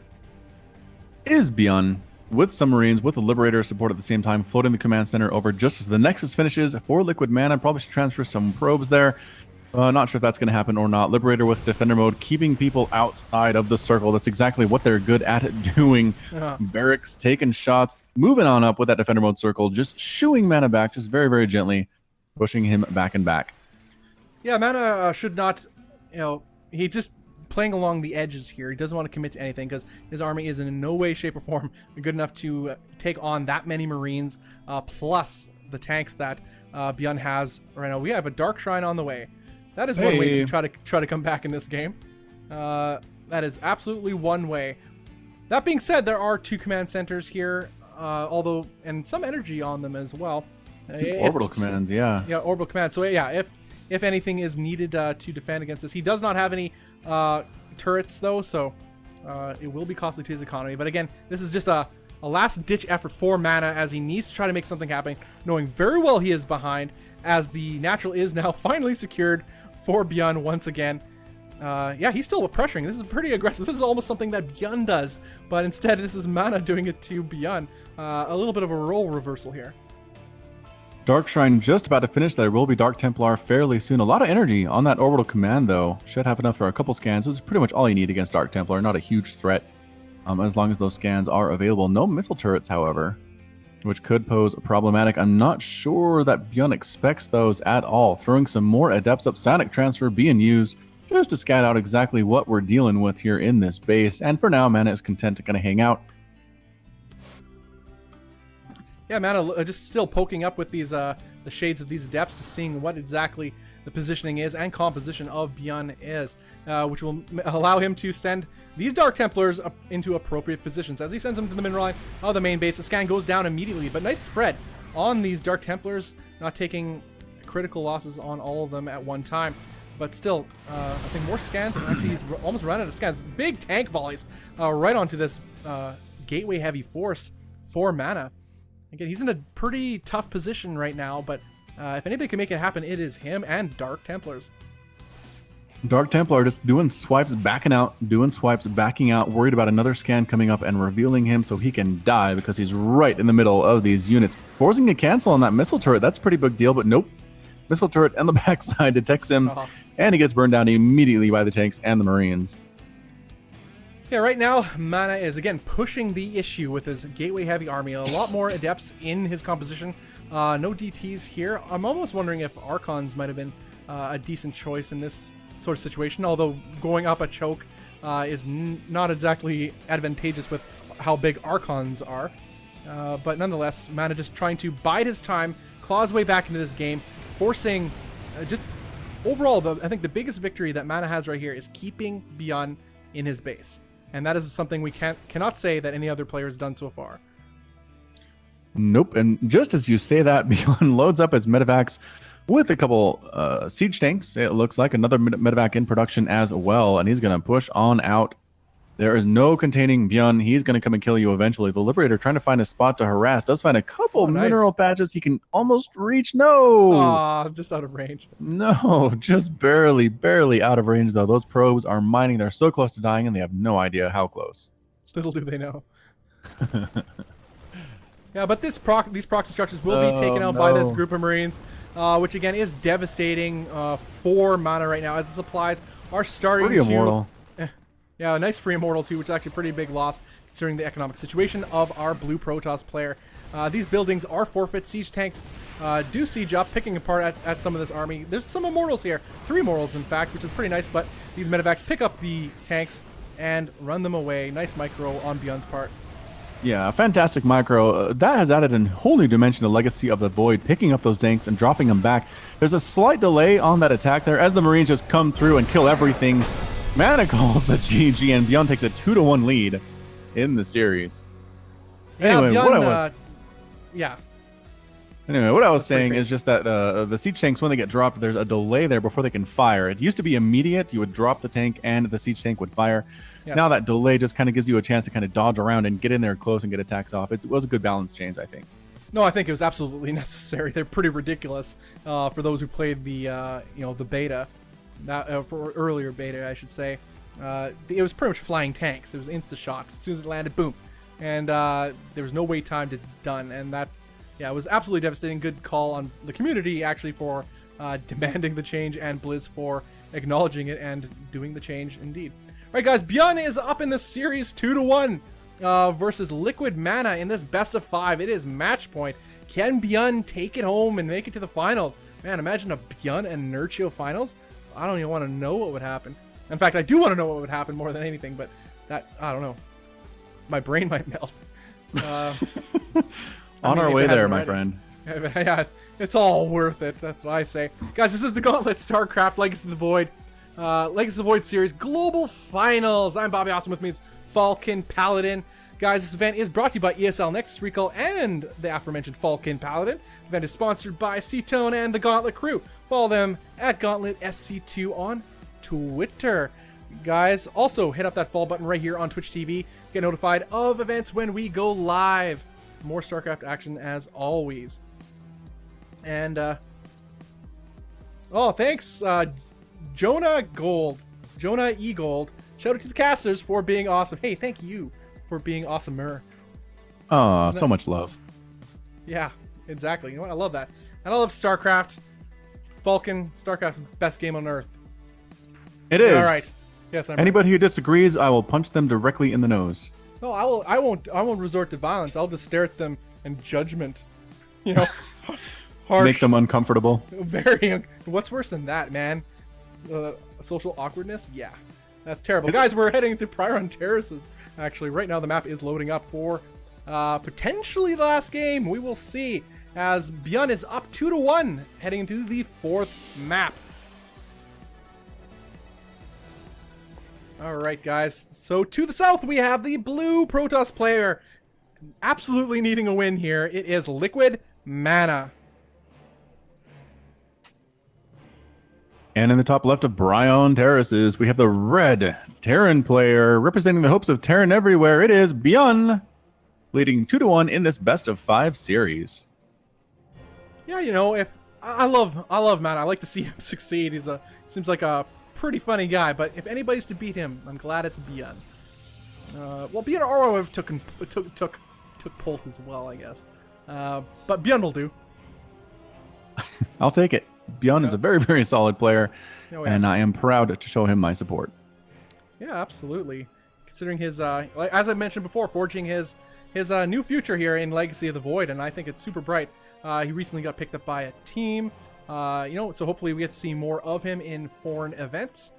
is Bjorn, with some Marines, with the Liberator support at the same time, floating the command center over just as the Nexus finishes for liquid mana. Probably should transfer some probes there. Not sure if that's going to happen or not. Liberator with Defender mode, keeping people outside of the circle. That's exactly what they're good at doing. Barracks taking shots, moving on up with that Defender mode circle, just shooing Mana back, just very, very gently, pushing him back and back. Yeah, Mana should not, he's just playing along the edges here. He doesn't want to commit to anything because his army is in no way, shape, or form good enough to take on that many Marines, plus the tanks that Bjorn has right now. We have a Dark Shrine on the way. That is one way to try to come back in this game. That is absolutely one way. That being said, there are two command centers here, although, and some energy on them as well. Orbital commands, yeah. Yeah, orbital commands. So yeah, if anything is needed to defend against this, he does not have any turrets though, so it will be costly to his economy. But again, this is just a last-ditch effort for Mana as he needs to try to make something happen, knowing very well he is behind, as the natural is now finally secured for Bjorn once again. Yeah, he's still pressuring. This is pretty aggressive. This is almost something that Bjorn does, but instead this is Mana doing it to Bjorn. A little bit of a role reversal here. Dark Shrine just about to finish. There will be Dark Templar fairly soon. A lot of energy on that orbital command, though. Should have enough for a couple scans, which is pretty much all you need against Dark Templar. Not a huge threat, as long as those scans are available. No missile turrets, however, which could pose problematic. I'm not sure that Bjorn expects those at all. Throwing some more Adepts up, Psionic Transfer being used just to scout out exactly what we're dealing with here in this base. And for now, Mana is content to kind of hang out. Yeah, Mana just still poking up with these the shades of these Adepts, just seeing what exactly the positioning is and composition of Bjorn is, which will allow him to send these Dark Templars up into appropriate positions. As he sends them to the mineral line of the main base, the scan goes down immediately, but nice spread on these Dark Templars, not taking critical losses on all of them at one time. But still, I think more scans, and actually he's almost run out of scans. Big tank volleys right onto this gateway heavy force for Mana. Again, he's in a pretty tough position right now, but if anybody can make it happen, it is him and Dark Templars. Dark Templar just doing swipes, backing out, backing out, worried about another scan coming up and revealing him so he can die because he's right in the middle of these units. Forcing a cancel on that missile turret, that's a pretty big deal, but nope. Missile turret on the backside detects him, and he gets burned down immediately by the tanks and the Marines. Yeah, right now, Mana is, again, pushing the issue with his gateway-heavy army. A lot more Adepts in his composition. No DTs here. I'm almost wondering if Archons might have been a decent choice in this sort of situation. Although going up a choke is not exactly advantageous with how big Archons are. But nonetheless, Mana just trying to bide his time, claw his way back into this game, forcing just overall, I think the biggest victory that Mana has right here is keeping Beyond in his base. And that is something we cannot say that any other player has done so far. Nope. And just as you say that, Beyond loads up his medevacs with a couple siege tanks. It looks like another medevac in production as well. And he's going to push on out. There is no containing Beyond. He's going to come and kill you eventually. The Liberator trying to find a spot to harass. Does find a couple mineral patches he can almost reach. No! Aw, just out of range. No, just barely out of range, though. Those probes are mining. They're so close to dying, and they have no idea how close. Little do they know. Yeah, but these proxy structures will be taken out by this group of Marines, which, again, is devastating for Mana right now, as the supplies are starting Pretty immortal. Yeah, a nice free immortal too, which is actually a pretty big loss considering the economic situation of our blue Protoss player. These buildings are forfeit. Siege tanks do siege up, picking apart at some of this army. There's some immortals here, 3 immortals in fact, which is pretty nice, but these medevacs pick up the tanks and run them away. Nice micro on Beyond's part. Yeah, fantastic micro. That has added a whole new dimension to Legacy of the Void, picking up those tanks and dropping them back. There's a slight delay on that attack there as the Marines just come through and kill everything. Mana calls the GG, and Beyond takes a 2-1 lead in the series. Anyway, Beyond, what I was saying is just that the siege tanks, when they get dropped, there's a delay there before they can fire. It used to be immediate. You would drop the tank and the siege tank would fire. Yes. Now that delay just kind of gives you a chance to kind of dodge around and get in there close and get attacks off. It was a good balance change, I think. No, I think it was absolutely necessary. They're pretty ridiculous for those who played the the beta. For earlier beta, I should say. It was pretty much flying tanks. It was insta-shot. As soon as it landed, boom. And there was no wait time to done. And that, it was absolutely devastating. Good call on the community, actually, for demanding the change, and Blizz for acknowledging it and doing the change, indeed. All right, guys, Beyond is up in this series 2-1 versus Liquid Mana in this best of 5. It is match point. Can Beyond take it home and make it to the finals? Man, imagine a Beyond and Nurchio finals. I don't even want to know what would happen. In fact, I do want to know what would happen more than anything, but that, I don't know. My brain might melt. On our way there, my friend. Yeah, it's all worth it. That's what I say. Guys, this is the Gauntlet StarCraft Legacy of the Void. Legacy of the Void Series Global Finals. I'm Bobby Awesome, with me is Falcon Paladin. Guys, this event is brought to you by ESL Nexus Recall and the aforementioned Falcon Paladin. The event is sponsored by C-Tone and the Gauntlet crew. Follow them at Gauntlet SC2 on Twitter. Guys, also hit up that follow button right here on Twitch TV. Get notified of events when we go live. More StarCraft action as always. And, oh, thanks, Jonah E. Gold. Shout out to the casters for being awesome. Hey, thank you for being awesomer. Oh, so much love. Yeah, exactly. You know what? I love that. And I love StarCraft. Falcon, StarCraft's best game on Earth. It is. All right. Yes, I'm Anybody who disagrees, I will punch them directly in the nose. No, I won't resort to violence. I'll just stare at them in judgment. You know, harsh. Make them uncomfortable. Very. What's worse than that, man? Social awkwardness? Yeah. That's terrible. Guys, we're heading to Prioron Terraces. Actually, right now the map is loading up for potentially the last game. We will see, as Beyond is up 2-1, heading into the 4th map. All right, guys. So to the south, we have the blue Protoss player, absolutely needing a win here. It is Liquid Mana. And in the top left of Prioron Terraces, we have the red Terran player representing the hopes of Terran everywhere. It is Beyond, leading 2-1 in this best of 5 series. Yeah, you know, if I love Mana. I like to see him succeed. Seems like a pretty funny guy, but if anybody's to beat him, I'm glad it's Beyond. Well, Beyond Oro took Polt as well, I guess. But Beyond will do. I'll take it. Beyond is a very, very solid player, Oh, yeah. and I am proud to show him my support. Yeah, absolutely. Considering his, like, as I mentioned before, forging his new future here in Legacy of the Void, and I think it's super bright. He recently got picked up by a team You know, so hopefully we get to see more of him in foreign events.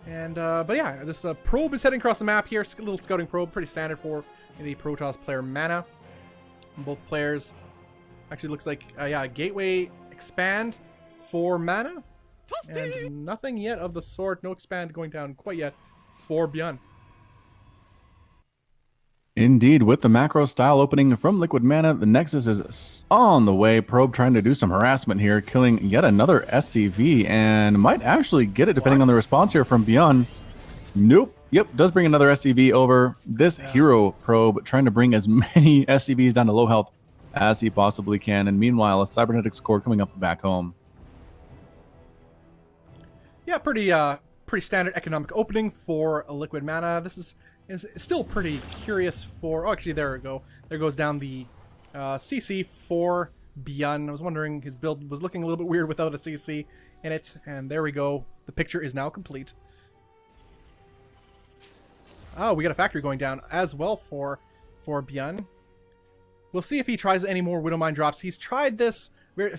And but yeah, this probe is heading across the map here. A little scouting probe, pretty standard for the Protoss player mana. Both players actually looks like yeah, gateway expand for mana, and nothing yet of the sort. No expand going down quite yet for Bjorn. Indeed, with the macro style opening from Liquid Mana, the Nexus is on the way. Probe trying to do some harassment here, killing yet another SCV, and might actually get it depending on the response here from Beyond. Nope. Yep, does bring another SCV over. This hero Probe trying to bring as many SCVs down to low health as he possibly can, and meanwhile, a cybernetics core coming up back home. Yeah, pretty standard economic opening for a Liquid Mana. This is still pretty curious for... Oh, actually, there we go. There goes down the CC for Bjorn. I was wondering, his build was looking a little bit weird without a CC in it. And there we go. The picture is now complete. Oh, we got a factory going down as well for Bjorn. We'll see if he tries any more Widowmine drops. He's tried this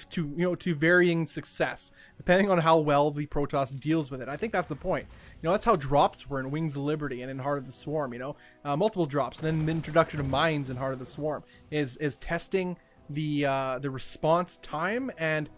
to varying success, depending on how well the Protoss deals with it. I think that's the point. You know, that's how drops were in Wings of Liberty and in Heart of the Swarm. You know, multiple drops, and then the introduction of mines in Heart of the Swarm is testing the response time and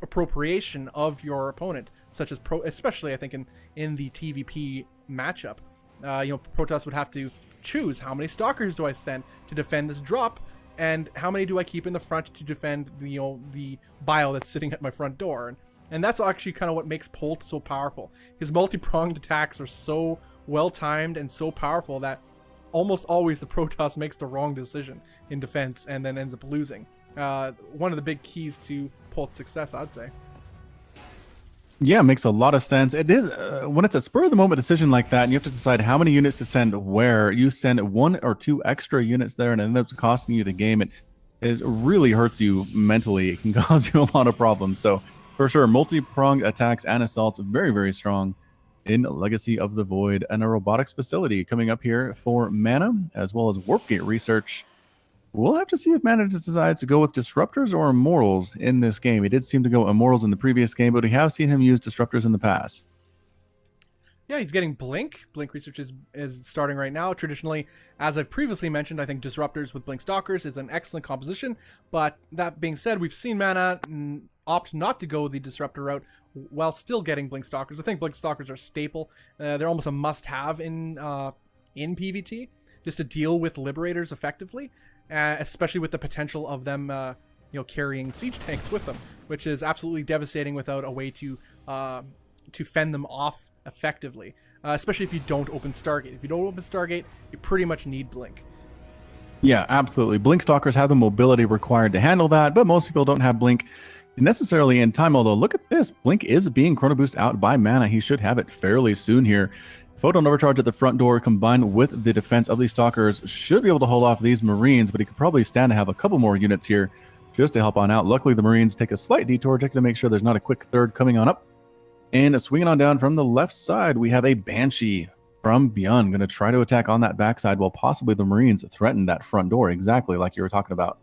appropriation of your opponent, such as especially I think in the TVP matchup. You know, Protoss would have to choose how many stalkers do I send to defend this drop, and how many do I keep in the front to defend the bio that's sitting at my front door. And that's actually kind of what makes Polt so powerful. His multi-pronged attacks are so well-timed and so powerful that almost always the Protoss makes the wrong decision in defense and then ends up losing. One of the big keys to Polt's success, I'd say. Yeah, it makes a lot of sense. It is when it's a spur-of-the-moment decision like that, and you have to decide how many units to send where. You send 1 or 2 extra units there, and it ends up costing you the game. It really hurts you mentally. It can cause you a lot of problems. So, for sure, multi-pronged attacks and assaults, very, very strong in Legacy of the Void, and a robotics facility coming up here for Mana, as well as Warp Gate research. We'll have to see if Mana decides to go with Disruptors or Immortals in this game. He did seem to go Immortals in the previous game, but we have seen him use Disruptors in the past. Yeah, he's getting Blink. Blink research is starting right now. Traditionally, as I've previously mentioned, I think Disruptors with Blink Stalkers is an excellent composition. But that being said, we've seen Mana opt not to go the Disruptor route while still getting Blink Stalkers. I think Blink Stalkers are staple. They're almost a must-have in PvT, just to deal with Liberators effectively. Especially with the potential of them, carrying siege tanks with them, which is absolutely devastating without a way to fend them off effectively. Especially if you don't open Stargate. If you don't open Stargate, you pretty much need Blink. Yeah, absolutely. Blink Stalkers have the mobility required to handle that, but most people don't have Blink necessarily in time. Although, look at this. Blink is being chrono boost out by Mana. He should have it fairly soon here. Photon overcharge at the front door combined with the defense of these Stalkers should be able to hold off these Marines, but he could probably stand to have a couple more units here just to help on out. Luckily, the Marines take a slight detour, checking to make sure there's not a quick third coming on up. And swinging on down from the left side, we have a Banshee from Beyond going to try to attack on that backside while possibly the Marines threaten that front door, exactly like you were talking about.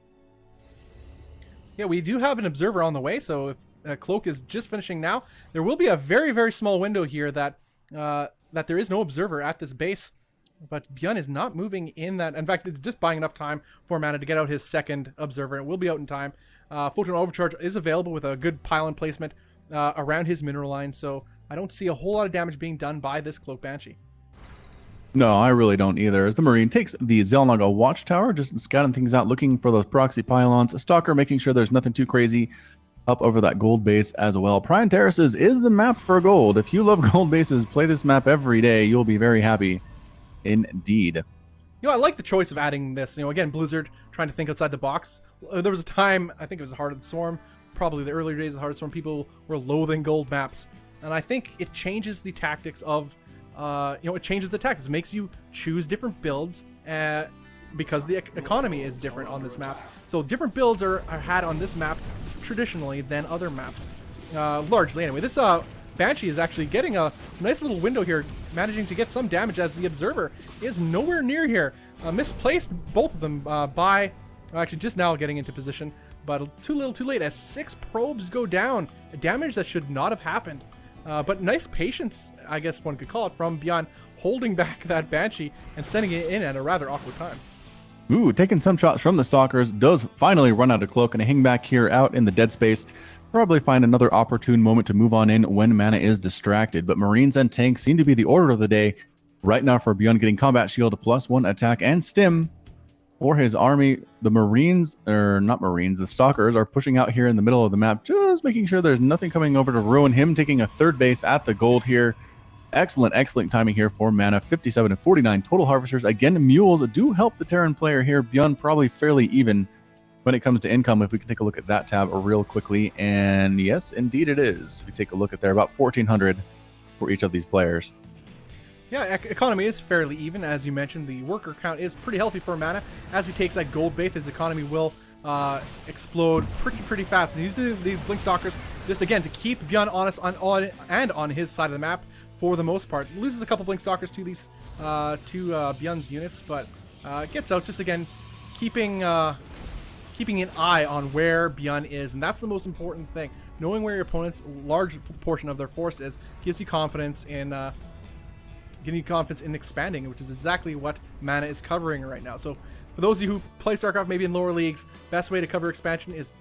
Yeah, we do have an Observer on the way, so if Cloak is just finishing now, there will be a very, very small window here that there is no Observer at this base, but Bjorn is not moving in that. In fact, it's just buying enough time for Mana to get out his second Observer. It will be out in time. Photon Overcharge is available with a good pylon placement around his mineral line, so I don't see a whole lot of damage being done by this Cloak Banshee. No, I really don't either. As the Marine takes the Zelnaga Watchtower, just scouting things out, looking for those proxy pylons. A Stalker making sure there's nothing too crazy up over that gold base as well. Prime Terraces is the map for gold. If you love gold bases, play this map every day. You'll be very happy indeed. You know, I like the choice of adding this. You know, again, Blizzard trying to think outside the box. There was a time, I think it was Heart of the Swarm, probably the earlier days of Heart of the Swarm, people were loathing gold maps. And I think it changes the tactics of, it changes the tactics. It makes you choose different builds because the economy is different on this map. So different builds are had on this map traditionally than other maps, largely anyway. This Banshee is actually getting a nice little window here, managing to get some damage as the Observer is nowhere near here. Misplaced, both of them, actually just now getting into position but too little too late as 6 probes go down. Damage that should not have happened. But nice patience, I guess one could call it, from Beyond, holding back that Banshee and sending it in at a rather awkward time. Ooh, taking some shots from the Stalkers, does finally run out of cloak and hang back here out in the dead space. Probably find another opportune moment to move on in when mana is distracted. But Marines and tanks seem to be the order of the day right now for Beyond, getting combat shield, +1 attack and stim for his army. The Marines, or not Marines, the Stalkers are pushing out here in the middle of the map, just making sure there's nothing coming over to ruin him, taking a third base at the gold here. Excellent timing here for mana. 57 and 49 total harvesters. Again, mules do help the Terran player here. Beyond probably fairly even when it comes to income, if we can take a look at that tab real quickly. And yes, indeed it is. If we take a look at there, about 1,400 for each of these players. Yeah, economy is fairly even. As you mentioned, the worker count is pretty healthy for mana. As he takes that gold base, his economy will explode pretty fast. And using these Blink Stalkers just, again, to keep Beyond honest on his side of the map for the most part. Loses a couple Blink Stalkers to these Beyond's units, but gets out, just, again, keeping an eye on where Beyond is. And that's the most important thing. Knowing where your opponent's large portion of their force is gives you confidence in... getting you confidence in expanding, which is exactly what mana is covering right now. So for those of you who play StarCraft maybe in lower leagues, best way to cover expansion is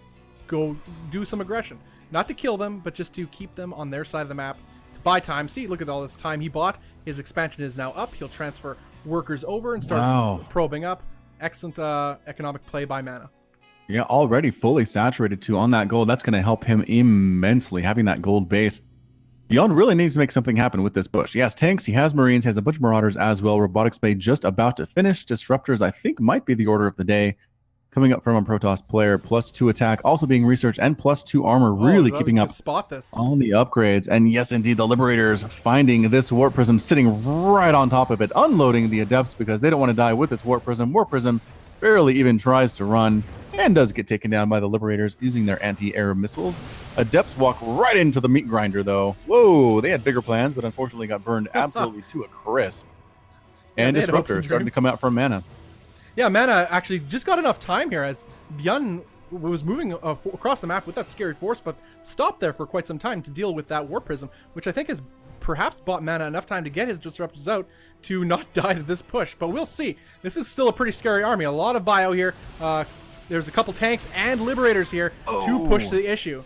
go do some aggression. Not to kill them, but just to keep them on their side of the map, to buy time. See, look at all this time he bought. His expansion is now up. He'll transfer workers over and start probing up. Excellent economic play by mana. Yeah, already fully saturated too on that gold. That's going to help him immensely, having that gold base. Beyond really needs to make something happen with this push. He has tanks, he has Marines, he has a bunch of Marauders as well. Robotics Bay just about to finish. Disruptors, I think, might be the order of the day. Coming up from a Protoss player, +2 attack, also being researched, and +2 armor, really keeping up on the upgrades. And yes, indeed, the Liberators finding this Warp Prism, sitting right on top of it, unloading the Adepts because they don't want to die with this Warp Prism. Warp Prism barely even tries to run, and does get taken down by the Liberators using their anti-air missiles. Adepts walk right into the meat grinder, though. Whoa, they had bigger plans, but unfortunately got burned absolutely to a crisp. And Disruptor starting to come out from mana. Yeah, mana actually just got enough time here as Bjorn was moving across the map with that scary force, but stopped there for quite some time to deal with that Warp Prism, which I think has perhaps bought mana enough time to get his Disruptors out to not die to this push. But we'll see. This is still a pretty scary army. A lot of bio here. There's a couple tanks and Liberators here to push the issue.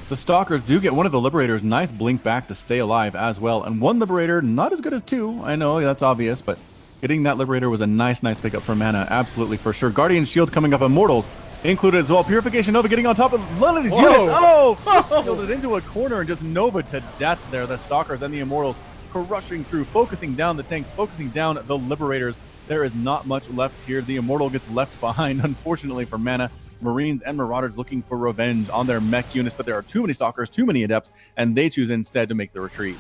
The Stalkers do get one of the Liberators. Nice blink back to stay alive as well. And one Liberator, not as good as two. I know, that's obvious, but getting that Liberator was a nice pickup for mana. Absolutely, for sure. Guardian Shield coming up. Immortals included as well. Purification Nova getting on top of one of these units. Oh, just shielded into a corner and just Nova to death there. The Stalkers and the Immortals crushing through, focusing down the tanks, focusing down the Liberators. There is not much left here. The Immortal gets left behind, unfortunately, for mana. Marines and Marauders looking for revenge on their mech units, but there are too many Stalkers, too many Adepts, and they choose instead to make the retreat.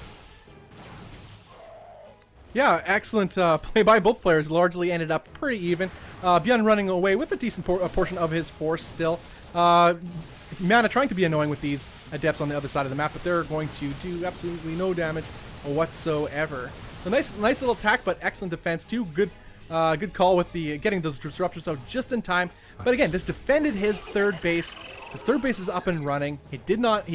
Yeah, excellent play by both players. Largely ended up pretty even. Bjorn running away with a decent portion of his force still. Mana trying to be annoying with these Adepts on the other side of the map, but they're going to do absolutely no damage whatsoever. So nice little attack, but excellent defense too. Good call with the getting those Disruptors out just in time. But again, this defended his third base. His third base is up and running. He did not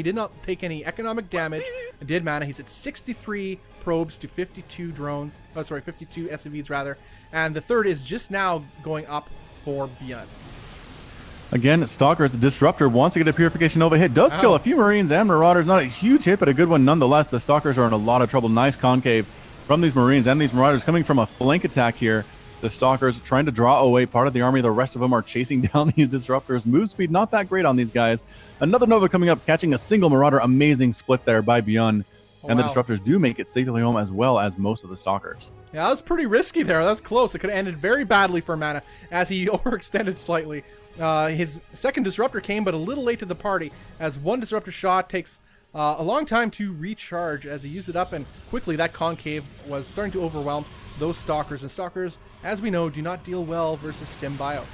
take any economic damage and did mana. He's at 63 probes to 52 drones. Oh, sorry, 52 SUVs rather. And the third is just now going up for Beyond. Again, Stalkers, Disruptor wants to get a Purification Nova hit. Does kill a few Marines and Marauders. Not a huge hit, but a good one nonetheless. The Stalkers are in a lot of trouble. Nice concave from these Marines and these Marauders coming from a flank attack here. The Stalkers trying to draw away part of the army. The rest of them are chasing down these Disruptors. Move speed not that great on these guys. Another Nova coming up, catching a single Marauder. Amazing split there by Beyond. And the Disruptors do make it safely home as well as most of the Stalkers. Yeah, that was pretty risky there. That's close. It could have ended very badly for mana as he overextended slightly. His second Disruptor came, but a little late to the party, as one Disruptor shot takes a long time to recharge as he used it up, and quickly that concave was starting to overwhelm those Stalkers. And Stalkers, as we know, do not deal well versus Stim Bio.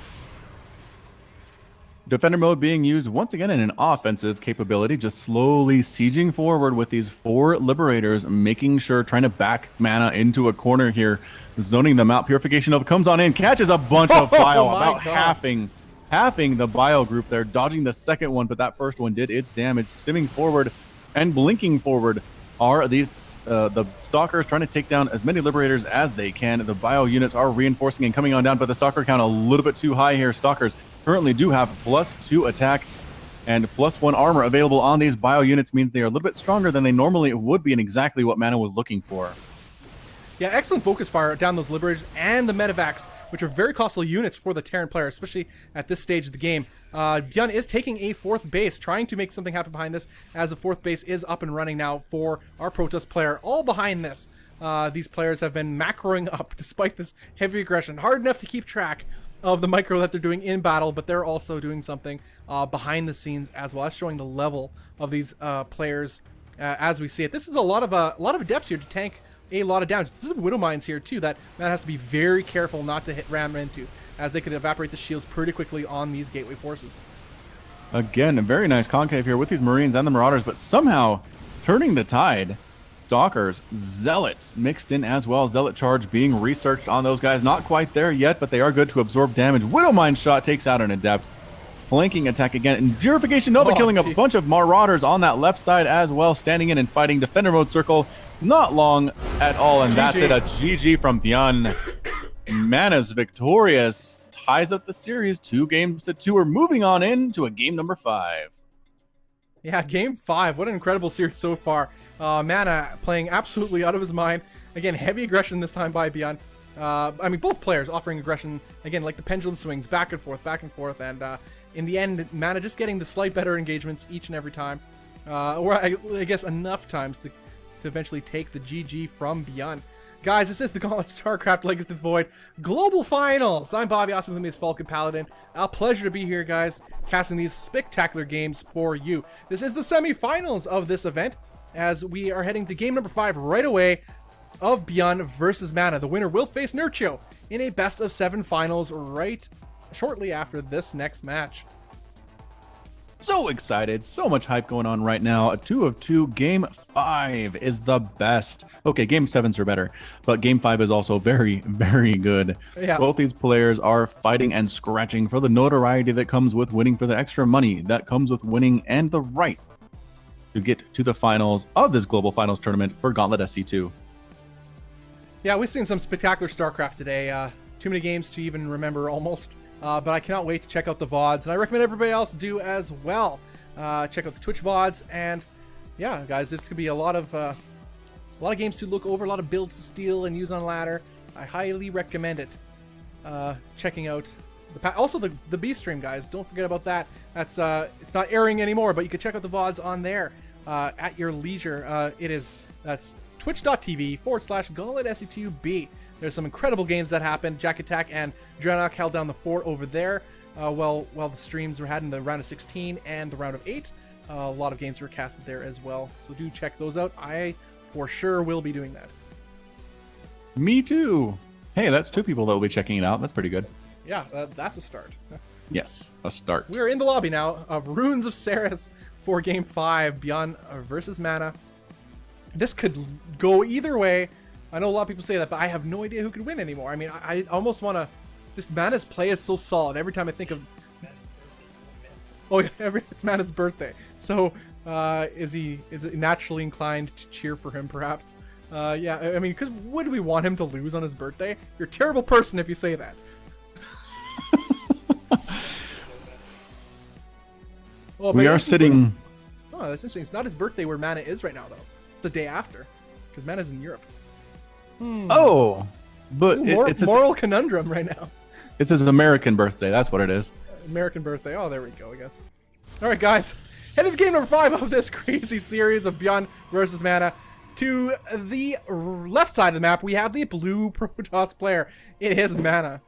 Defender mode being used once again in an offensive capability, just slowly sieging forward with these 4 Liberators, making sure, trying to back mana into a corner here, zoning them out. Purification Nova comes on in, catches a bunch of bio, about halving halving the bio group there, dodging the second one, but that first one did its damage. Stimming forward and blinking forward are these the Stalkers trying to take down as many Liberators as they can. The bio units are reinforcing and coming on down, but the Stalker count a little bit too high here. Stalkers currently do have +2 attack and +1 armor available on these bio units, means they are a little bit stronger than they normally would be, and exactly what Mana was looking for. Yeah, excellent focus fire down those Liberators and the Medivacs, which are very costly units for the Terran player, especially at this stage of the game. Byun is taking a 4th base, trying to make something happen behind this, as the 4th base is up and running now for our Protoss player. All behind this. These players have been macroing up despite this heavy aggression. Hard enough to keep track of the micro that they're doing in battle, but they're also doing something behind the scenes as well. That's showing the level of these players as we see it. This is a lot of adepts here to tank a lot of damage. There's some Widow Mines here too that man has to be very careful not to ram into, as they could evaporate the shields pretty quickly on these gateway forces. Again, a very nice concave here with these Marines and the Marauders, but somehow turning the tide. Stalkers, Zealots mixed in as well. Zealot charge being researched on those guys. Not quite there yet, but they are good to absorb damage. Widow Mine shot takes out an adept. Flanking attack again. And Purification Nova killing a bunch of Marauders on that left side as well. Standing in and fighting. Defender mode circle. Not long at all. And that's it. A GG from Byun. Mana's victorious. Ties up the series 2-2. We're moving on into a game number 5. Yeah, game 5. What an incredible series so far. Mana playing absolutely out of his mind. Again, heavy aggression this time by Byun. I mean, both players offering aggression. Again, like the pendulum swings back and forth. And in the end, Mana just getting the slight better engagements each and every time. Or I guess enough times to eventually take the GG from Byun. Guys, this is the Gauntlet StarCraft Legacy of the Void Global Finals. I'm Bobby, also with me is Falcon Paladin. A pleasure to be here, guys, casting these spectacular games for you. This is the semifinals of this event, as we are heading to game number 5 right away of Byun versus Mana. The winner will face Nurchio in a best-of-7 finals right shortly after this next match. So excited, so much hype going on right now. A 2 of 2. Game 5 is the best. Okay, game 7s are better, but game 5 is also very, very good. Yeah. Both these players are fighting and scratching for the notoriety that comes with winning, for the extra money that comes with winning, and the right to get to the finals of this global finals tournament for Gauntlet SC2. Yeah, we've seen some spectacular StarCraft today. Too many games to even remember almost. But I cannot wait to check out the VODs, and I recommend everybody else do as well. Check out the Twitch VODs, and yeah, guys, it's gonna be a lot of games to look over, a lot of builds to steal and use on ladder. I highly recommend it. Checking out also the B stream, guys. Don't forget about that. That's it's not airing anymore, but you can check out the VODs on there at your leisure. That's twitch.tv/Gauntlet SC2B. There's some incredible games that happened. Jack Attack and Draenok held down the fort over there while the streams were had in the round of 16 and the round of 8. A lot of games were casted there as well. So do check those out. I for sure will be doing that. Me too. Hey, that's 2 people that will be checking it out. That's pretty good. Yeah, that's a start. Yes, a start. We're in the lobby now of Runes of Ceres for Game 5, Byun versus Mana. This could go either way. I know a lot of people say that, but I have no idea who could win anymore. I mean, I almost want to... Just Mana's play is so solid. Every time I think of... Oh, yeah, it's Mana's birthday. So, is it naturally inclined to cheer for him, perhaps? Yeah, I mean, because would we want him to lose on his birthday? You're a terrible person if you say that. Oh, we are sitting... Oh, that's interesting. It's not his birthday where Mana is right now, though. It's the day after, because Mana's in Europe. Oh, but it's moral conundrum right now. It's his American birthday. That's what it is. American birthday. Oh, there we go, I guess. All right, guys. Heading to game number 5 of this crazy series of Byun versus Mana. To the left side of the map, we have the blue Protoss player. It is Mana.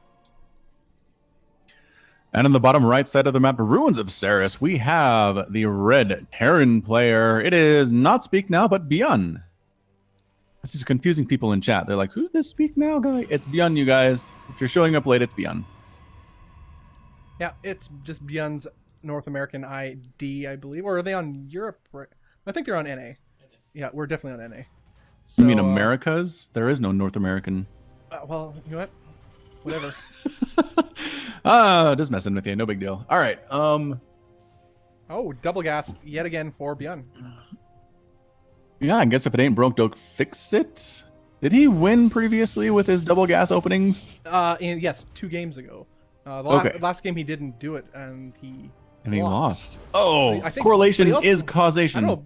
And on the bottom right side of the map, Ruins of Ceres, we have the red Terran player. It is not Speak Now, but Byun. This is confusing people in chat. They're like, who's this Speak Now guy? It's Byun, you guys. If you're showing up late, it's Byun. Yeah, it's just Byun's North American ID, I believe. Or are they on Europe? I think they're on NA. Yeah, we're definitely on NA. So, you mean Americas? There is no North American. Well, you know what? whatever. Just messing with you. No big deal. All right. Oh, double gas yet again for Bjorn. Yeah, I guess if it ain't broke, don't fix it. Did he win previously with his double gas openings? Yes, 2 games ago. Last game he didn't do it, and he lost. Oh, I think correlation is causation. I don't know.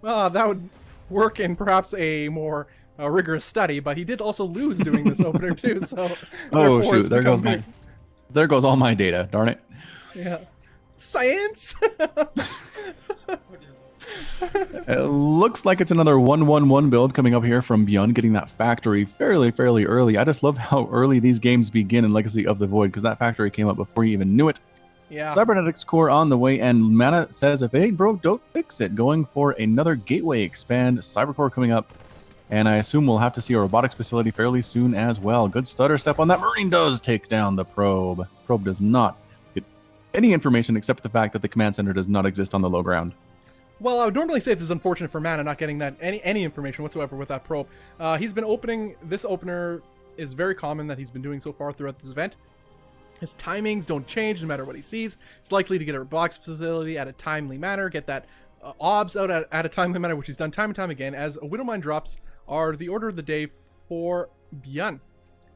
Well, that would work in perhaps a more rigorous study, but he did also lose doing this opener too. So oh shoot, there goes all my data. Darn it. Yeah, science. It looks like it's another 1-1-1 build coming up here from Bjorn, getting that factory fairly early. I just love how early these games begin in Legacy of the Void, because that factory came up before you even knew it. Yeah. Cybernetics core on the way, and Mana says if it ain't broke, don't fix it. Going for another gateway expand. Cybercore coming up, and I assume we'll have to see a robotics facility fairly soon as well. Good stutter step on that. Marine does take down the probe. Probe does not get any information except the fact that the command center does not exist on the low ground. Well, I would normally say this is unfortunate for Mana not getting that any information whatsoever with that probe. He's been opening, this opener is very common that he's been doing so far throughout this event. His timings don't change no matter what he sees. It's likely to get a robotics facility at a timely manner, get that OBS out at a timely manner, which he's done time and time again, as Widowmine drops are the order of the day for Bjorn.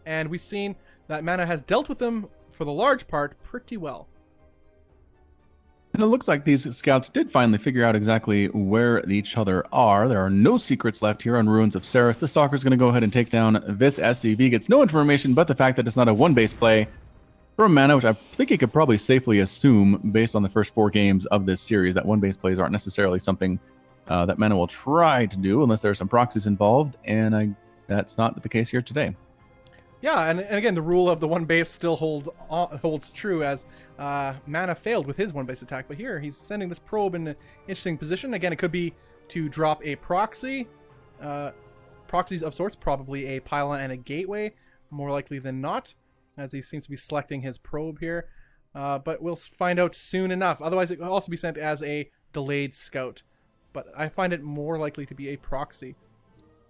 And we've seen that Mana has dealt with them, for the large part, pretty well. And it looks like these scouts did finally figure out exactly where each other are. There are no secrets left here on Ruins of Ceres. The Stalker's going to go ahead and take down this SCV. Gets no information but the fact that it's not a one-base play from Mana, which I think he could probably safely assume, based on the first 4 games of this series, that one-base plays aren't necessarily something that Mana will try to do unless there are some proxies involved, and that's not the case here today. Yeah, and again, the rule of the one base still holds true, as Mana failed with his one base attack. But here, he's sending this probe in an interesting position. Again, it could be to drop a proxy. Proxies of sorts, probably a pylon and a gateway, more likely than not, as he seems to be selecting his probe here. But we'll find out soon enough. Otherwise, it could also be sent as a delayed scout. But I find it more likely to be a proxy.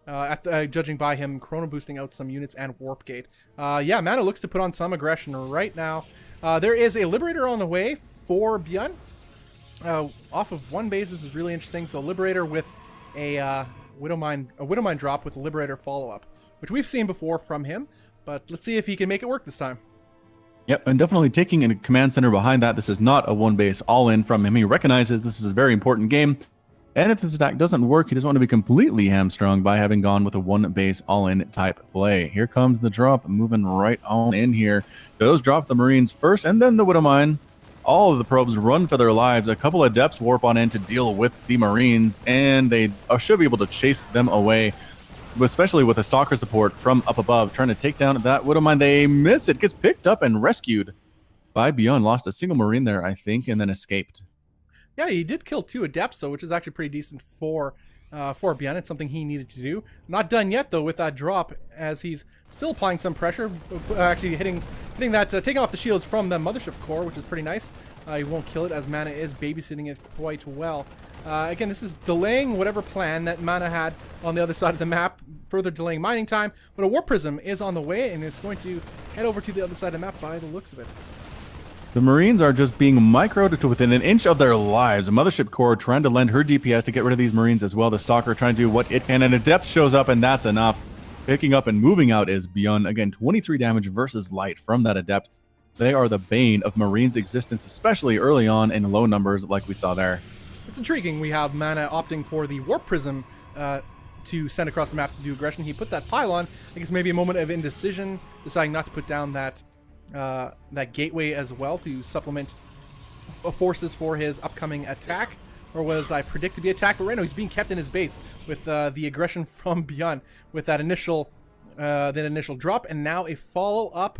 Judging by him chrono boosting out some units and warp gate. Yeah, Mana looks to put on some aggression right now. There is a Liberator on the way for Bjorn. Off of one base, this is really interesting. So Liberator with a Widowmine drop with a Liberator follow-up, which we've seen before from him. But let's see if he can make it work this time. Yep, and definitely taking a command center behind that. This is not a one base all-in from him. He recognizes this is a very important game. And if this attack doesn't work, he doesn't want to be completely hamstrung by having gone with a one-base all-in type play. Here comes the drop, moving right on in here. Those drop the Marines first, and then the Widowmine. All of the probes run for their lives. A couple of Depths warp on in to deal with the Marines, and they should be able to chase them away, especially with a Stalker support from up above, trying to take down that Widowmine. They miss it, gets picked up and rescued by Bjorn. Lost a single Marine there, I think, and then escaped. Yeah, he did kill 2 Adepts, though, which is actually pretty decent for Bjorn. It's something he needed to do. Not done yet, though, with that drop, as he's still applying some pressure, actually hitting that, taking off the shields from the Mothership core, which is pretty nice. He won't kill it, as Mana is babysitting it quite well. Again, this is delaying whatever plan that Mana had on the other side of the map, further delaying mining time, but a Warp Prism is on the way, and it's going to head over to the other side of the map by the looks of it. The Marines are just being microed to within an inch of their lives. The Mothership core trying to lend her DPS to get rid of these Marines as well. The Stalker trying to do what it can, and a Depth shows up, and that's enough. Picking up and moving out is Bjorn. Again, 23 damage versus light from that Adept. They are the bane of Marines' existence, especially early on in low numbers like we saw there. It's intriguing. We have Mana opting for the Warp Prism to send across the map to do aggression. He put that pylon. I guess maybe a moment of indecision, deciding not to put down that gateway as well to supplement forces for his upcoming attack, or was I predict to be attacked? But right now he's being kept in his base with the aggression from Bjorn with that initial drop, and now a follow-up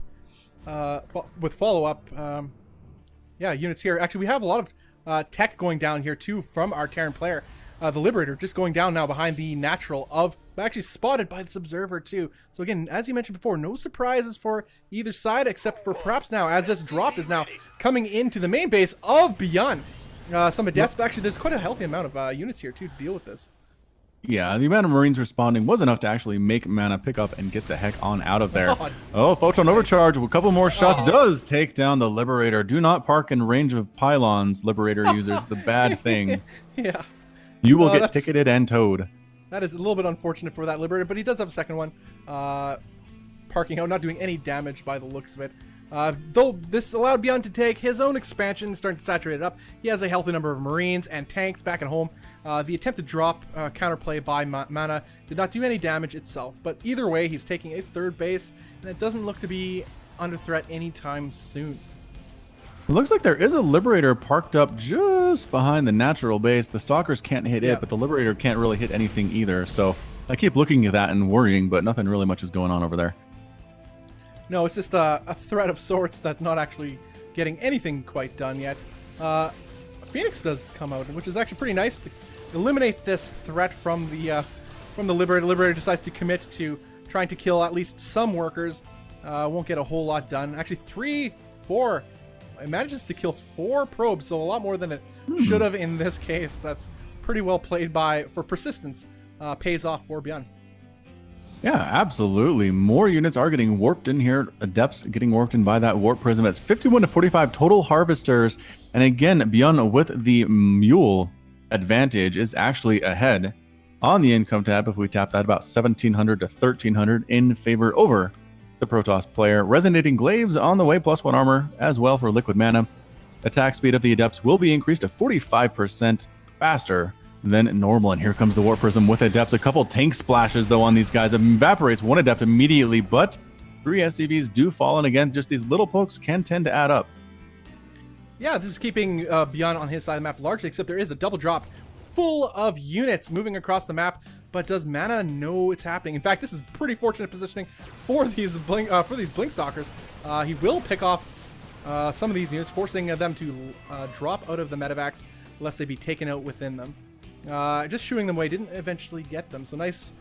units here. Actually, we have a lot of tech going down here too from our Terran player. The Liberator just going down now behind the natural of, but actually spotted by this observer too. So again, as you mentioned before, no surprises for either side, except for perhaps now, as this drop is now coming into the main base of Bjorn. Some Adepts, but actually there's quite a healthy amount of units here too to deal with this. Yeah, the amount of Marines responding was enough to actually make Mana pick up and get the heck on out of there. God. Oh, Photon Overcharge, a couple more shots does take down the Liberator. Do not park in range of pylons, Liberator users. It's a bad thing. Yeah. You will get ticketed and towed. That is a little bit unfortunate for that Liberator, but he does have a second one. Parking out, not doing any damage by the looks of it. Though this allowed Beyond to take his own expansion, starting to saturate it up. He has a healthy number of Marines and tanks back at home. The attempted drop counterplay by Mana did not do any damage itself, but either way, he's taking a third base, and it doesn't look to be under threat anytime soon. It looks like there is a Liberator parked up just behind the natural base. The Stalkers can't hit it, but the Liberator can't really hit anything either, so I keep looking at that and worrying, but nothing really much is going on over there. No, it's just a threat of sorts that's not actually getting anything quite done yet. Phoenix does come out, which is actually pretty nice to eliminate this threat from the Liberator. Liberator decides to commit to trying to kill at least some workers. Won't get a whole lot done. Actually, 4. It manages to kill 4 probes, so a lot more than it should have in this case. That's pretty well played for persistence. Pays off for Beyond. Yeah, absolutely. More units are getting warped in here. Adepts getting warped in by that warp prism. It's 51 to 45 total harvesters. And again, Beyond with the mule advantage is actually ahead on the income tab. If we tap that, about 1,700 to 1,300 in favor over the Protoss player. Resonating Glaives on the way, +1 armor as well for liquid mana. Attack speed of the Adepts will be increased to 45% faster than normal. And here comes the Warp Prism with Adepts. A couple tank splashes, though, on these guys. Evaporates one Adept immediately, but 3 SCVs do fall. And again, just these little pokes can tend to add up. Yeah, this is keeping Beyond on his side of the map largely, except there is a double drop full of units moving across the map. But does Mana know it's happening? In fact, this is pretty fortunate positioning for these Blink Stalkers. He will pick off some of these units, forcing them to drop out of the medevacs, lest they be taken out within them. Just shooing them away didn't eventually get them. So nice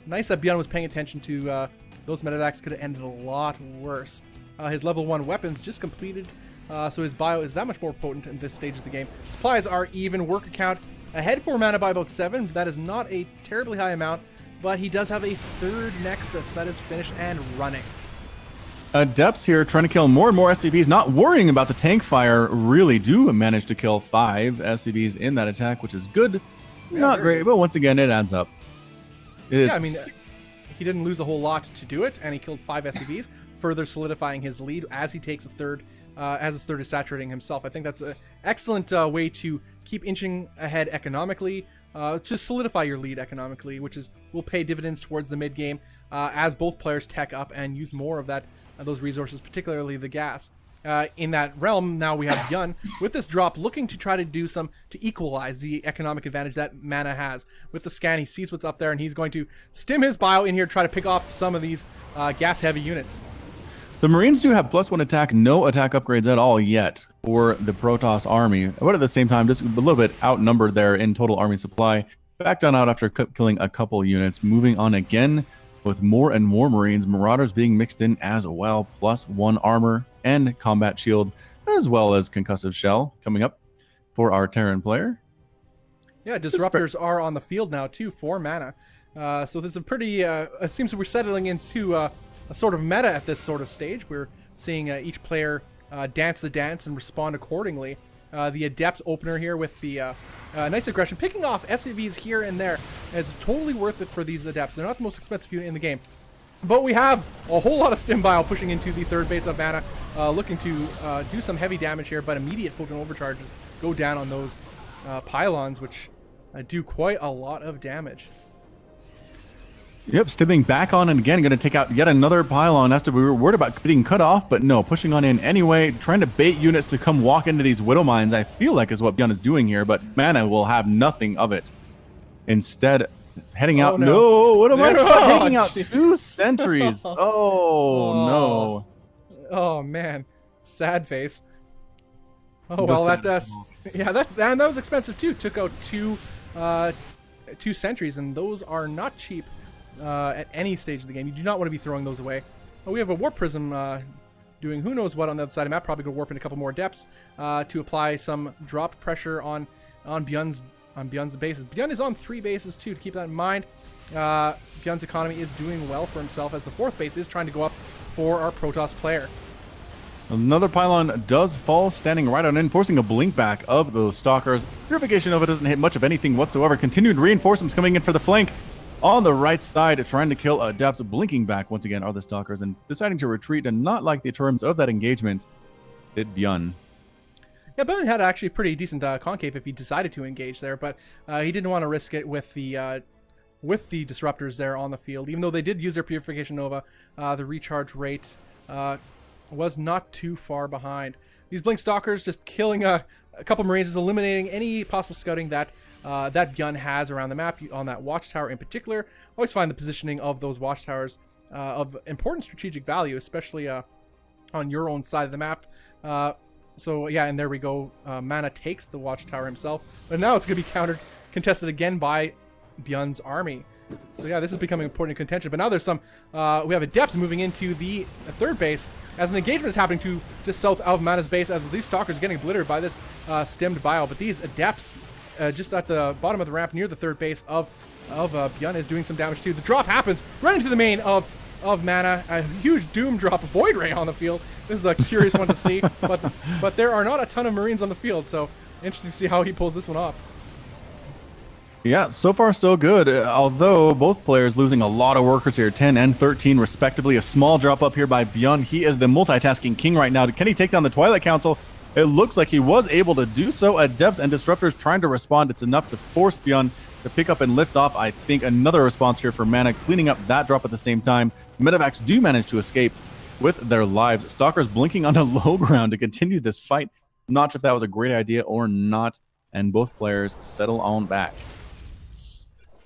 that Beyond was paying attention to those medevacs. Could have ended a lot worse. His level 1 weapons just completed, so his bio is that much more potent in this stage of the game. Supplies are even. Worker count ahead for Mana by about 7. That is not a terribly high amount, but he does have a third Nexus that is finished and running. Adepts here trying to kill more and more SCVs, not worrying about the tank fire. Really do manage to kill 5 SCVs in that attack, which is good. Yeah, not great, but once again, it adds up. Yeah, I mean, he didn't lose a whole lot to do it, and he killed 5 SCVs, further solidifying his lead as he takes a third, as his third is saturating himself. I think that's an excellent way to keep inching ahead economically, to solidify your lead economically, which will pay dividends towards the mid game as both players tech up and use more of those resources, particularly the gas. In that realm, now we have Yun with this drop looking to try to do some to equalize the economic advantage that Mana has. With the scan, he sees what's up there, and he's going to stim his bio in here, try to pick off some of these gas-heavy units. The Marines do have +1 attack, no attack upgrades at all yet for the Protoss army, but at the same time, just a little bit outnumbered there in total army supply. Back down out after killing a couple units, moving on again with more and more Marines. Marauders being mixed in as well, +1 armor and combat shield, as well as concussive shell coming up for our Terran player. Yeah, disruptors are on the field now too for Mana. So this is a pretty, it seems we're settling into a sort of meta at this sort of stage. We're seeing each player dance the dance and respond accordingly. The Adept opener here with the nice aggression, picking off SCVs here and there. It's totally worth it for these Adepts. They're not the most expensive unit in the game. But we have a whole lot of Stim Bile pushing into the third base of Mana, looking to do some heavy damage here, but immediate Photon Overcharges go down on those pylons, which do quite a lot of damage. Yep, stimming back on and again, going to take out yet another pylon. That's we were worried about being cut off, but no, pushing on in anyway, trying to bait units to come walk into these Widow Mines, I feel like is what Beyond is doing here, but Mana will have nothing of it. Instead, heading out. No, what am I taking out 2 sentries? Oh, no. Oh, man. Sad face. Oh, well, that was expensive too. Took out 2 sentries, and those are not cheap at any stage of the game. You do not want to be throwing those away. Oh, we have a Warp Prism doing who knows what on the other side of the map. Probably going to warp in a couple more depths to apply some drop pressure on Beyond's on Beyond's bases. Beyond is on 3 bases too, to keep that in mind. Beyond's economy is doing well for himself as the 4th base is trying to go up for our Protoss player. Another pylon does fall, standing right on in, forcing a blink back of those Stalkers. Purification Nova doesn't hit much of anything whatsoever. Continued reinforcements coming in for the flank on the right side, trying to kill Adepts. Blinking back once again are the Stalkers and deciding to retreat and not like the terms of that engagement did Bjorn. Yeah, Bjorn had actually a pretty decent concave if he decided to engage there, but he didn't want to risk it with the disruptors there on the field. Even though they did use their Purification Nova, the recharge rate was not too far behind. These Blink Stalkers just killing a couple Marines, is eliminating any possible scouting that that Bjorn has around the map on that watchtower in particular. Always find the positioning of those watchtowers of important strategic value, especially on your own side of the map. So yeah, and there we go. Mana takes the watchtower himself, but now it's going to be contested again by Bjorn's army. So yeah, this is becoming important contention. But now there's some, we have Adepts moving into the 3rd base as an engagement is happening to just south of Mana's base, as these Stalkers are getting obliterated by this stemmed bio. But these Adepts, just at the bottom of the ramp near the 3rd base of Bjorn, is doing some damage too. The drop happens right into the main of Mana. A huge Doom drop, Void Ray on the field. This is a curious one to see. But there are not a ton of Marines on the field, so interesting to see how he pulls this one off. Yeah, so far so good, although both players losing a lot of workers here, 10 and 13 respectively. A small drop up here by Bjorn. He is the multitasking king right now. Can he take down the Twilight Council? It looks like he was able to do so. Adepts and Disruptors trying to respond. It's enough to force Bjorn to pick up and lift off. I think another response here for Mana, cleaning up that drop at the same time. Medevacs do manage to escape with their lives. Stalkers blinking onto low ground to continue this fight. Not sure if that was a great idea or not, and both players settle on back.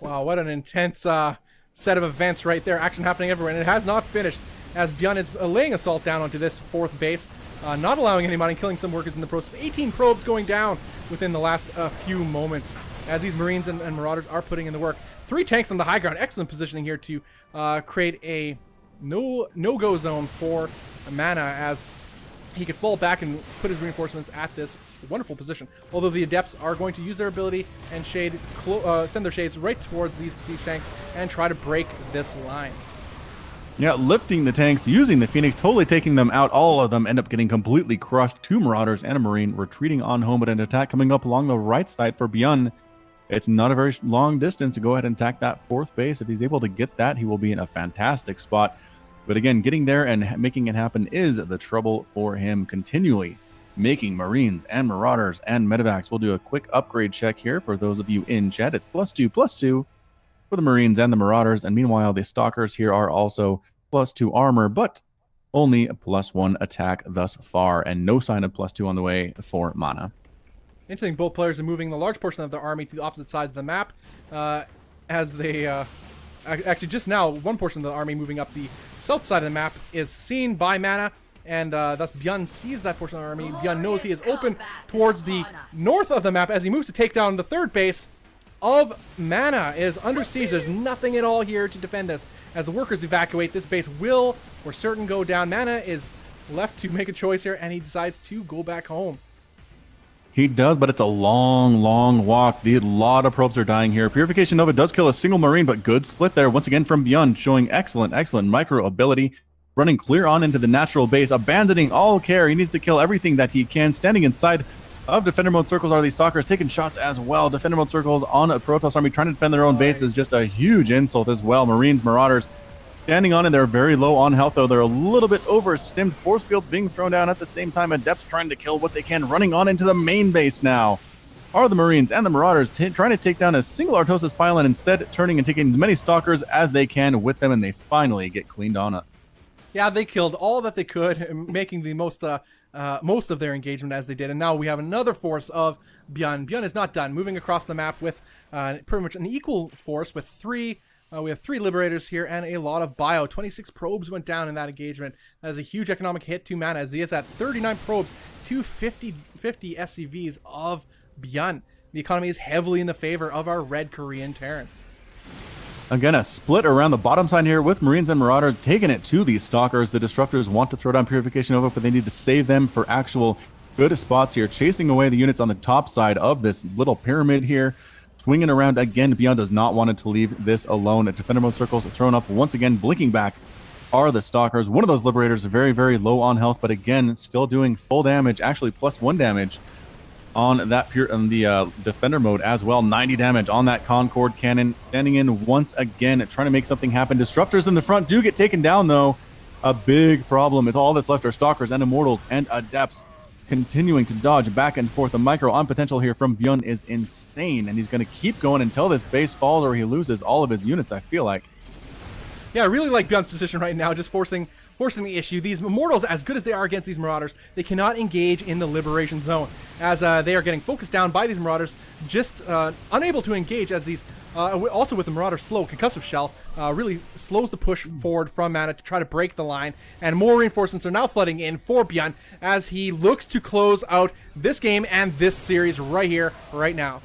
Wow, what an intense set of events right there. Action happening everywhere, and it has not finished as Bjorn is laying assault down onto this 4th base, not allowing any money, killing some workers in the process. 18 probes going down within the last few moments as these Marines and Marauders are putting in the work. 3 tanks on the high ground. Excellent positioning here to create a no-go zone for Mana, as he could fall back and put his reinforcements at this wonderful position. Although the Adepts are going to use their ability and send their shades right towards these siege tanks and try to break this line. Yeah, lifting the tanks, using the Phoenix, totally taking them out. All of them end up getting completely crushed. 2 Marauders and a Marine retreating on home, but an attack coming up along the right side for Bjorn. It's not a very long distance to go ahead and attack that 4th base. If he's able to get that, he will be in a fantastic spot. But again, getting there and making it happen is the trouble for him, continually making Marines and Marauders and Medevacs. We'll do a quick upgrade check here for those of you in chat. It's +2/+2 for the Marines and the Marauders. And meanwhile, the Stalkers here are also +2 armor, but only a +1 attack thus far, and no sign of +2 on the way for Mana. Interesting, both players are moving a large portion of their army to the opposite sides of the map, as they actually just now one portion of the army moving up the south side of the map is seen by Mana, and thus Bjorn sees that portion of the army. Bjorn knows he is open towards the north of the map as he moves to take down the 3rd base of Mana. Is under siege. There's nothing at all here to defend us. As the workers evacuate, this base will for certain go down. Mana is left to make a choice here, and he decides to go back home. He does, but it's a long, long walk. A lot of probes are dying here. Purification Nova does kill a single Marine, but good split there once again from Bjorn, showing excellent micro ability. Running clear on into the natural base, abandoning all care. He needs to kill everything that he can. Standing inside of Defender Mode circles are these Stalkers, taking shots as well. Defender Mode circles on a Protoss army trying to defend their own base is just a huge insult as well. Marines, Marauders standing on, and they're very low on health, though. They're a little bit overstimmed. Force fields being thrown down at the same time. Adepts trying to kill what they can, running on into the main base now. Are the Marines and the Marauders trying to take down a single Artosis pylon, instead turning and taking as many Stalkers as they can with them, and they finally get cleaned on up. Yeah, they killed all that they could, making the most of their engagement as they did. And now we have another force of Bjorn. Bjorn is not done. Moving across the map with pretty much an equal force with 3. We have 3 Liberators here and a lot of bio. 26 probes went down in that engagement. That is a huge economic hit to Mana, as he is at 39 probes to 50 SCVs of Bjorn. The economy is heavily in the favor of our red Korean Terran. Again, a split around the bottom side here with Marines and Marauders taking it to these Stalkers. The Disruptors want to throw down Purification Nova, but they need to save them for actual good spots here, chasing away the units on the top side of this little pyramid here. swinging around again. Beyond does not want to leave this alone. Defender mode circles thrown up once again. Blinking back are the Stalkers. One of those Liberators very, very low on health, but again, still doing full damage, actually +1 damage on that defender mode as well. 90 damage on that Concord cannon. Standing in once again, trying to make something happen. Disruptors in the front do get taken down though. A big problem. It's all that's left are Stalkers and Immortals and Adepts continuing to dodge back and forth. The micro on potential here from Bjorn is insane, and he's going to keep going until this base falls or he loses all of his units, I feel like. Yeah, I really like Beyond's position right now, just forcing the issue. These Immortals, as good as they are against these Marauders, they cannot engage in the Liberation Zone, as they are getting focused down by these Marauders, just unable to engage, as these, also with the Marauder slow, Concussive Shell really slows the push forward from Mana to try to break the line, and more reinforcements are now flooding in for Beyond, as he looks to close out this game and this series right here, right now.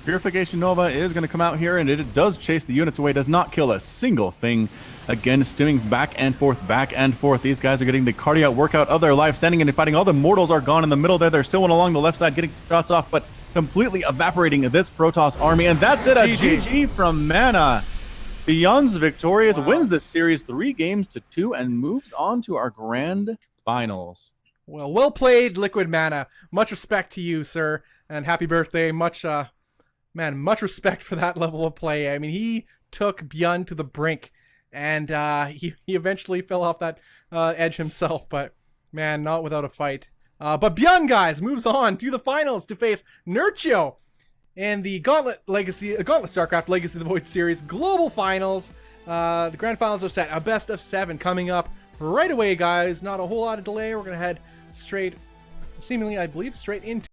Purification Nova is going to come out here, and it does chase the units away, does not kill a single thing. Again, stimming back and forth, back and forth. These guys are getting the cardio workout of their life, standing and fighting. All the mortals are gone in the middle there. They're still one along the left side, getting shots off, but completely evaporating this Protoss army. And that's it, a GG from Mana. Beyond's victorious, wins this series 3-2, and moves on to our grand finals. Well played, Liquid Mana. Much respect to you, sir, and happy birthday. Much respect for that level of play. I mean, he took Beyond to the brink, and he eventually fell off that edge himself, but man, not without a fight. But Beyond, guys, moves on to the finals to face Nurchio in the Gauntlet StarCraft Legacy of the Void Series Global Finals. The grand finals are set. A best of 7 coming up right away, guys. Not a whole lot of delay. We're going to head straight, seemingly, I believe, straight into